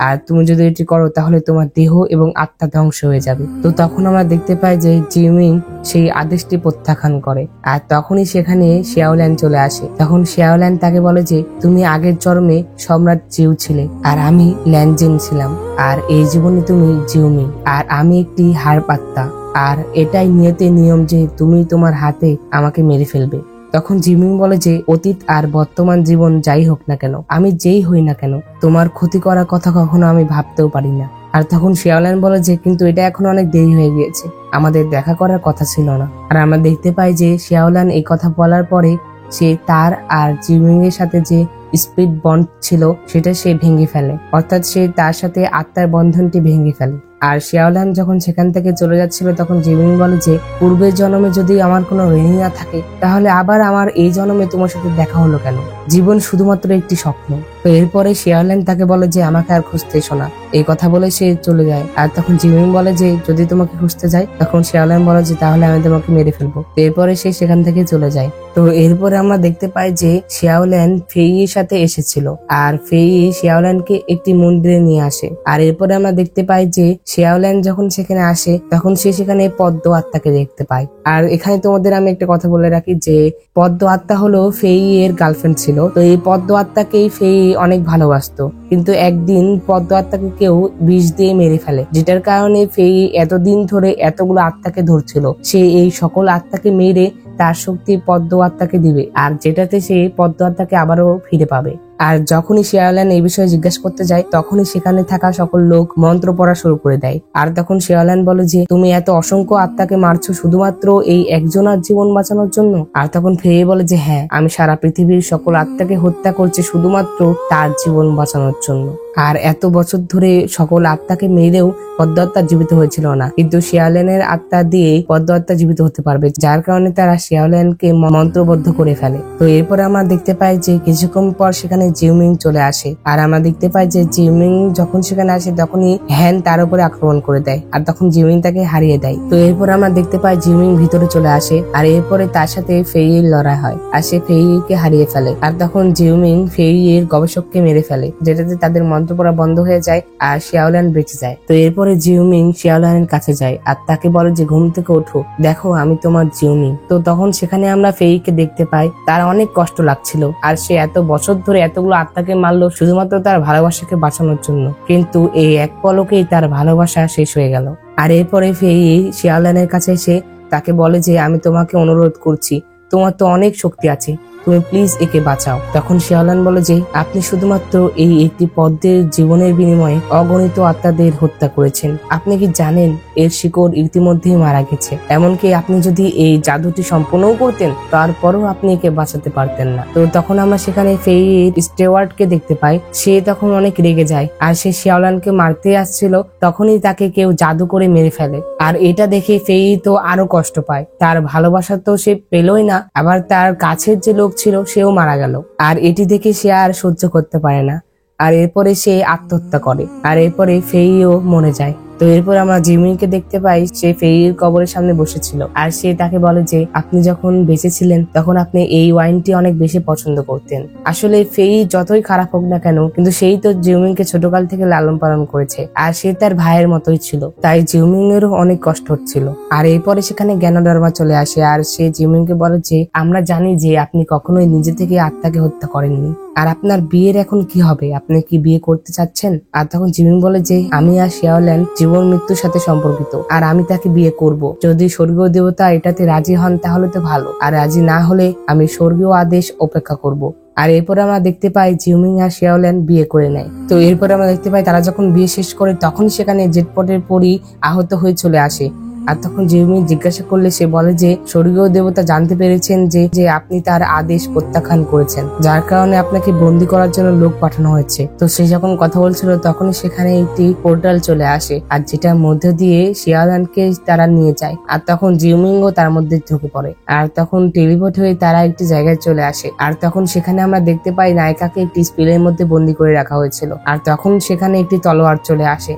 আর তুমি যদি এটি করো তাহলে তোমার দেহ এবং আত্মা ধ্বংস হয়ে যাবে। তো তখন আমরা দেখতে পাই যে জিউমিং সেই আদেশটি প্রত্যাখ্যান করে, আর তখনই সেখানে শিয়াওল্যান চলে আসে। তখন শিয়াওল্যান তাকে বলে যে তুমি আগের জন্মে সম্রাট জিউ ছিলে, আর আমি ল্যানজিন ছিলাম, আর এই জীবনে তুমি জিউমিং, আর আমি একটি হাড় আত্মা, আর এটাই নিয়তের নিয়ম যে তুমি তোমার হাতে আমাকে মেরে ফেলবে। তখন জিউমিং বলে যে অতীত আর বর্তমান জীবন যাই হোক না কেন, আমি যেই হই না কেন, তোমার ক্ষতি করার কথা কখনো আমি ভাবতেও পারি না। আর তখন শিয়াওল্যান বলে যে কিন্তু এটা এখন অনেক দেরি হয়ে গিয়েছে, আমাদের দেখা করার কথা ছিল না। আর আমরা দেখতে পাই যে শিয়াওল্যান এই কথা বলার পরে সে তার আর জিউমিং এর সাথে যে স্পিড বন্ড ছিল সেটা সে ভেঙে ফেলে, অর্থাৎ সে তার সাথে আত্মার বন্ধনটি ভেঙে ফেলে। আর শিয়াওল্যান যখন সেখান থেকে চলে যাচ্ছিল তখন জিউমিং বলে যে পূর্বের জন্মে যদি আমার কোনো ঋণী না থাকে তাহলে আবার আমার এই জন্মে তোমার সাথে দেখা হলো কেন? জীবন শুধুমাত্র একটি স্বপ্ন। তো এরপরে শিয়াওল্যান তাকে বলে যে আমাকে আর খুঁজতে এসো না, এই কথা বলে সে চলে যায়। আর তখন জিউমিং বলে যে যদি তোমাকে খুঁজতে যায়, তখন শিয়াওল্যান বলে যে তাহলে আমি তোমাকে মেরে ফেলবো। এরপরে সে সেখান থেকে চলে যায়। তো এরপরে আমরা দেখতে পাই যে শিয়াওল্যান ফেই এর সাথে এসেছিল, আর ফেই শিয়াওল্যানকে একটি মন্দিরে নিয়ে আসে। আর এরপরে আমরা দেখতে পাই যে শিয়াওল্যান যখন সেখানে আসে তখন সে সেখানে পদ্ম আত্মাকে দেখতে পায়। আর এখানে তোমাদের আমি একটা কথা বলে রাখি যে পদ্ম আত্মা হলো ফেই এর গার্লফ্রেন্ড ছিল। তো এই পদ্ম আত্মাকেই ফেই অনেক ভালোবাসতো, কিন্তু একদিন পদ্ম আত্মাকে কেউ বিষ দিয়ে মেরে ফেলে, যেটার কারণে ফেই এতদিন ধরে এতগুলো আত্মাকে ধরছিল। সে এই সকল আত্মাকে মেরে তার শক্তি পদ্ম আত্মাকে দিবে, আর যেটাতে সে পদ্ম আত্মাকে আবারও ফিরে পাবে। আর যখনই শেয়াওল্যান এই বিষয়ে জিজ্ঞাসা করতে যায় তখনই সেখানে থাকা সকল লোক মন্ত্র পড়া শুরু করে দেয়। আর তখন শেয়াওল্যান বলে যে তুমি এত অসংখ্য আত্মাকে মারছো শুধুমাত্র এই একজনের জীবন বাঁচানোর জন্য। আর তখন ফেয়ে বলে যে হ্যাঁ, আমি সারা পৃথিবীর সকল আত্মাকে হত্যা করছি শুধুমাত্র তার জীবন বাঁচানোর জন্য। আর এত বছর ধরে সকল আত্মাকে মেরেও পদ্ম আত্মা জীবিত হয়েছিল না, কিন্তু শেয়াওল্যানের আত্মা দিয়ে পদ্ম আত্মা জীবিত হতে পারবে, যার কারণে তারা শেয়াওল্যানকে মন্ত্রবদ্ধ করে ফেলে। তো এরপরে আমরা দেখতে পাই যে কিছুক্ষণ পর সেখানে জিউমিং চলে আসে। আর আমরা দেখতে পাই যে জিউমিং যখন সেখানে আসে তখনই হ্যান তার উপরে আক্রমণ করে দেয়, আর তখন জিউমিং তাকে হারিয়ে দেয়। তো এরপর আমরা দেখতে পাই জিউমিং ভিতরে চলে আসে, আর এরপরে তার সাথে ফেইয়ের লড়াই হয়, আর সে ফেইকে হারিয়ে ফেলে। আর তখন জিউমিং ফেইয়ের গবেষককে মেরে ফেলে, যেটাতে তাদের মন্ত্র পড়া বন্ধ হয়ে যায় আর শেয়াওল্যান বেঁচে যায়। তো এরপরে জিউমিং শেয়াওল্যানের কাছে যায় আর তাকে বলে যে ঘুম থেকে ওঠো, দেখো আমি তোমার জিউমিং। তো তখন সেখানে আমরা ফেইকে দেখতে পাই তার অনেক কষ্ট লাগছিল, আর সে এত বছর ধরে এতগুলো আত্মাকে মারলো শুধুমাত্র তার ভালোবাসাকে বাঁচানোর জন্য, কিন্তু এই এক পলকেই তার ভালোবাসা শেষ হয়ে গেল। আর এরপরে ফেই শেয়াওল্যানের কাছে এসে তাকে বলে যে আমি তোমাকে অনুরোধ করছি, তোমার তো অনেক শক্তি আছে, তুমি প্লিজ একে বাঁচাও। তখন শেয়াওল্যান বলে যে আপনি শুধুমাত্র এই একটি পদ্মের জীবনের বিনিময়ে অগণিত আত্মাদের হত্যা করেছেন। আপনি কি জানেন এর শিকড় ইতিমধ্যেই মারা গেছে? এমনকি আপনি যদি এই জাদুটি সম্পূর্ণও করতেন তারপরও আপনি একে বাঁচাতে পারতেন না। তো তখন আমরা সেখানে ফেইর স্টেওয়ার্ডকে দেখতে পাই, সে তখন অনেক রেগে যায় আর সে শেয়াওল্যানকে মারতে আসছিল, তখনই তাকে কেউ জাদু করে মেরে ফেলে। আর এটা দেখে ফেই তো আরো কষ্ট পায়, তার ভালোবাসা তো সে পেলই না, আবার তার কাছের যে লোক ছিল সেও মারা গেল। আর এটি দেখে সে আর সহ্য করতে পারে না, আর এরপরে সে আত্মহত্যা করে, আর এরপরে ফেইও মরে যায়। তো এরপর আমরা জিউমিংকে দেখতে পাই, সে ফেইর কবরের সামনে বসেছিল, আর সে তাকে বলে যে আপনি যখন বেঁচে ছিলেন তখন আপনি এই ওয়াইনটি অনেক বেশি পছন্দ করতেন। আসলে ফেই যতই খারাপ হোক না কেন, কিন্তু সেই তো জিউমিংকে ছোটকাল থেকে লালন পালন করেছে, আর সে তার ভাইয়ের মতোই ছিল, তাই জিউমিং এরও অনেক কষ্ট হচ্ছিল। আর এরপরে সেখানে জ্ঞানদর্মা চলে আসে, আর সে জিউমিংকে বলে যে আমরা জানি যে আপনি কখনোই নিজে থেকে আত্মাকে হত্যা করেননি, আর আপনার বিয়ের এখন কি হবে, আপনি কি বিয়ে করতে চাচ্ছেন? আর তখন জিউমিং বলে যে আমি আর শেয়াওল্যান জীবন মৃত্যুর সাথে সম্পর্কিত, আর আমি তাকে বিয়ে করব। যদি স্বর্গীয় দেবতা এটাতে রাজি হন তাহলে তো ভালো, আর রাজি না হলে আমি স্বর্গীয় আদেশ অপেক্ষা করব। আর এরপরে আমরা দেখতে পাই জিউমিং আর শেয়াওল্যান বিয়ে করে নেয়। তো এরপরে আমরা দেখতে পাই তারা যখন বিয়ে শেষ করে তখন সেখানে জেটপটের পরই আহত হয়ে চলে আসে। আর তখন জিউমিং জিজ্ঞাসা করলে সে বলে যে স্বর্গীয় দেবতা জানতে পেরেছেন যে আপনি তার আদেশ প্রত্যাখ্যান করেছেন, যার কারণে আপনাকে বন্দী করার জন্য লোক পাঠানো হয়েছে। তো সে যখন কথা বলছিল তখনই সেখানে একটি পোর্টাল চলে আসে, আর যেটার মধ্যে দিয়ে শেয়াওল্যানকে তারা নিয়ে যায়, আর তখন জিউমিংও তার মধ্যে ঢুকে পড়ে। আর তখন টেলিপোর্ট হয়ে তারা একটি জায়গায় চলে আসে, আর তখন সেখানে আমরা দেখতে পাই নায়িকাকে একটি স্পিলের মধ্যে বন্দী করে রাখা হয়েছিল, আর তখন সেখানে একটি তলোয়ার চলে আসে।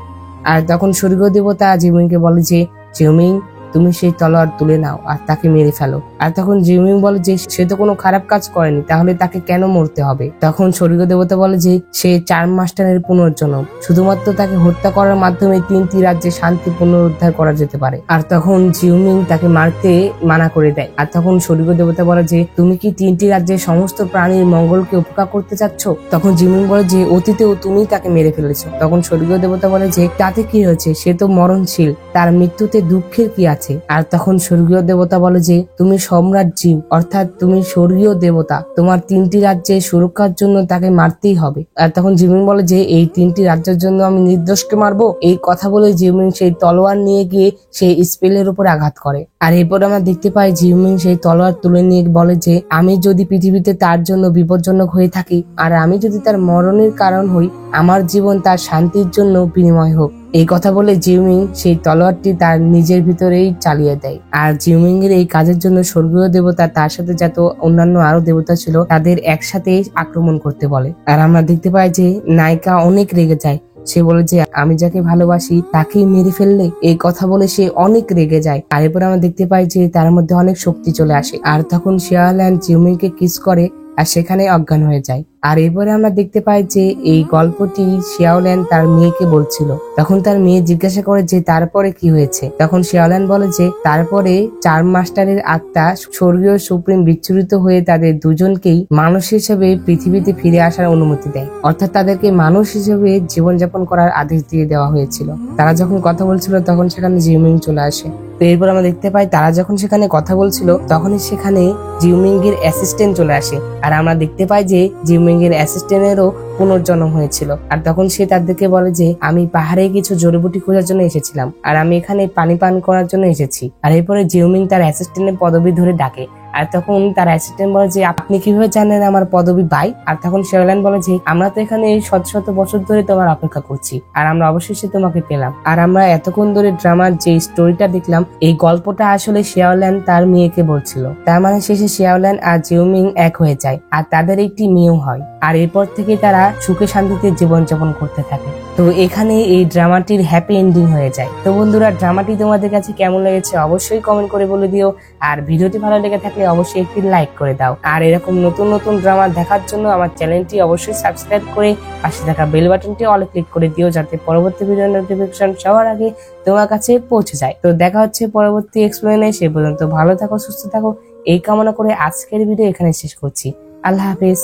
আর তখন স্বর্গীয় দেবতা জিউমিংকে বলে যে জিউমিং তুমি সেই তলোয়ার তুলে নাও আর তাকে মেরে ফেলো। আর তখন জিউমিং বলে যে সে তো কোনো খারাপ কাজ করেনি, তাহলে তাকে কেন মরতে হবে? তখন স্বর্গীয় দেবতা বলে যে সে চার্ম মাস্টারের পুনর্জন্ম, শুধুমাত্র তাকে হত্যা করার মাধ্যমে 3টি রাজ্যে শান্তি পুনরুদ্ধার করা যেতে পারে। আর তখন জিউমিং তাকে মারতে মানা করে দেয়। আর তখন স্বর্গীয় দেবতা বলে যে তুমি কি 3টি রাজ্যের সমস্ত প্রাণীর মঙ্গলকে উপকার করতে চাচ্ছ? তখন জিউমিং বলে যে অতীতেও তুমি তাকে মেরে ফেলেছো। তখন স্বর্গীয় দেবতা বলে যে তাতে কি হয়েছে, সে তো মরণশীল, তার মৃত্যুতে দুঃখের কি আছে? আর তখন স্বর্গীয় দেবতা বলে যে তুমি সম্রাট জীব, অর্থাৎ তুমি স্বর্গীয় দেবতা, তোমার 3টি রাজ্যের সুরক্ষার জন্য তাকে মারতেই হবে। আর তখন জিউমিং বলে যে এই 3টি রাজ্যের জন্য আমি নির্দোষকে মারবো? এই কথা বলে জিউমিং সেই তলোয়ার নিয়ে গিয়ে সেই স্পেলের উপর আঘাত করে। আর এরপর আমরা দেখতে পাই জিউমিং সেই তলোয়ার তুলে নিয়ে বলে যে আমি যদি পৃথিবীতে তার জন্য বিপজ্জনক হয়ে থাকি, আর আমি যদি তার মরণের কারণ হই, আমার জীবন তার শান্তির জন্য বিনিময় হোক। এই কথা বলে জিউমিং সেই তলোয়ারটি তার নিজের ভিতরেই চালিয়ে দেয়। আর জিউমিং এর এই কাজের জন্য স্বর্গীয় দেবতা তার সাথে যত অন্যান্য আরো দেবতা ছিল তাদের একসাথে আক্রমণ করতে বলে। আর আমরা দেখতে পাই যে নায়িকা অনেক রেগে যায়, সে বলে যে আমি যাকে ভালোবাসি তাকেই মেরে ফেললে, এই কথা বলে সে অনেক রেগে যায়। আর এরপর আমরা দেখতে পাই যে তার মধ্যে অনেক শক্তি চলে আসে, আর তখন শেয়াওল্যান জিউমিংকে কিস করে আর সেখানে অজ্ঞান হয়ে যায়। আর এরপরে আমরা দেখতে পাই যে এই গল্পটি শেয়াওল্যান তার মেয়েকে বলছিল। তখন তার মেয়ে জিজ্ঞাসা করে যে তারপরে কি হয়েছে? তখন শেয়াওল্যান বলে যে তারপরে চার্ম মাস্টারের আত্মা স্বর্গীয় সুপ্রিম বিচ্ছুরিত হয়ে তাদের দুজনকেই মানুষ হিসেবে পৃথিবীতে ফিরে আসার অনুমতি দেয়, অর্থাৎ তাদেরকে মানুষ হিসেবে জীবনযাপন করার আদেশ দিয়ে দেওয়া হয়েছিল। তারা যখন কথা বলছিল তখন সেখানে জিউমিং চলে আসে। তো এরপর আমরা দেখতে পাই তারা যখন সেখানে কথা বলছিল তখনই সেখানে জিউমিং এর অ্যাসিস্ট্যান্ট চলে আসে। আর আমরা দেখতে পাই যে জিউমিং এর অ্যাসিস্ট্যান্টেরও পুনর্জন্ম হয়েছিল। আর তখন সে তাদেরকে বলে যে আমি পাহাড়ে কিছু জড়িবুটি খোঁজার জন্য এসেছিলাম, আর আমি এখানে পানি পান করার জন্য এসেছি। আর এরপরে জিউমিং তার অ্যাসিস্ট্যান্টের পদবি ধরে ডাকে। আর তখন তার অ্যাসিস্ট্যান্ট বলে যে আপনি কিভাবে জানেন আমার পদবি বাই? আর তখন শেওলান বলে যে আমরা তো এখানে শত শত বছর ধরে তোমার অপেক্ষা করছি, আর আমরা অবশেষে তোমাকে পেলাম। আর আমরা এতক্ষণ ধরে ড্রামার যে স্টোরিটা দেখলাম, এই গল্পটা আসলে শেওলান তার মেয়েকে বলছিল। তার মানে শেষে শেওলান আর জিউমিং এক হয়ে যায়, আর তাদের একটি মেয়েও হয়। আর এরপর থেকে তারা সুখে শান্তিতে জীবনযাপন করতে থাকে। তো এখানে এই ড্রামাটির হ্যাপি এন্ডিং হয়ে যায়। তো বন্ধুরা, ড্রামাটি তোমাদের কাছে কেমন লেগেছে অবশ্যই কমেন্ট করে বলে দিও। আর ভিডিওটি ভালো লেগে থাকলে অবশ্যই একটি লাইক করে দাও। আর এরকম নতুন নতুন ড্রামা দেখার জন্য আমার চ্যানেলটি অবশ্যই সাবস্ক্রাইব করে পাশে থাকা বেল বাটনটি অলে ক্লিক করে দিও, যাতে পরবর্তী ভিডিও নোটিফিকেশন সবার আগে তোমার কাছে পৌঁছে যায়। তো দেখা হচ্ছে পরবর্তী এক্সপ্লেনে। সে পর্যন্ত ভালো থাকো, সুস্থ থাকো, এই কামনা করে আজকের ভিডিও এখানে শেষ করছি। আল্লাহ হাফেজ।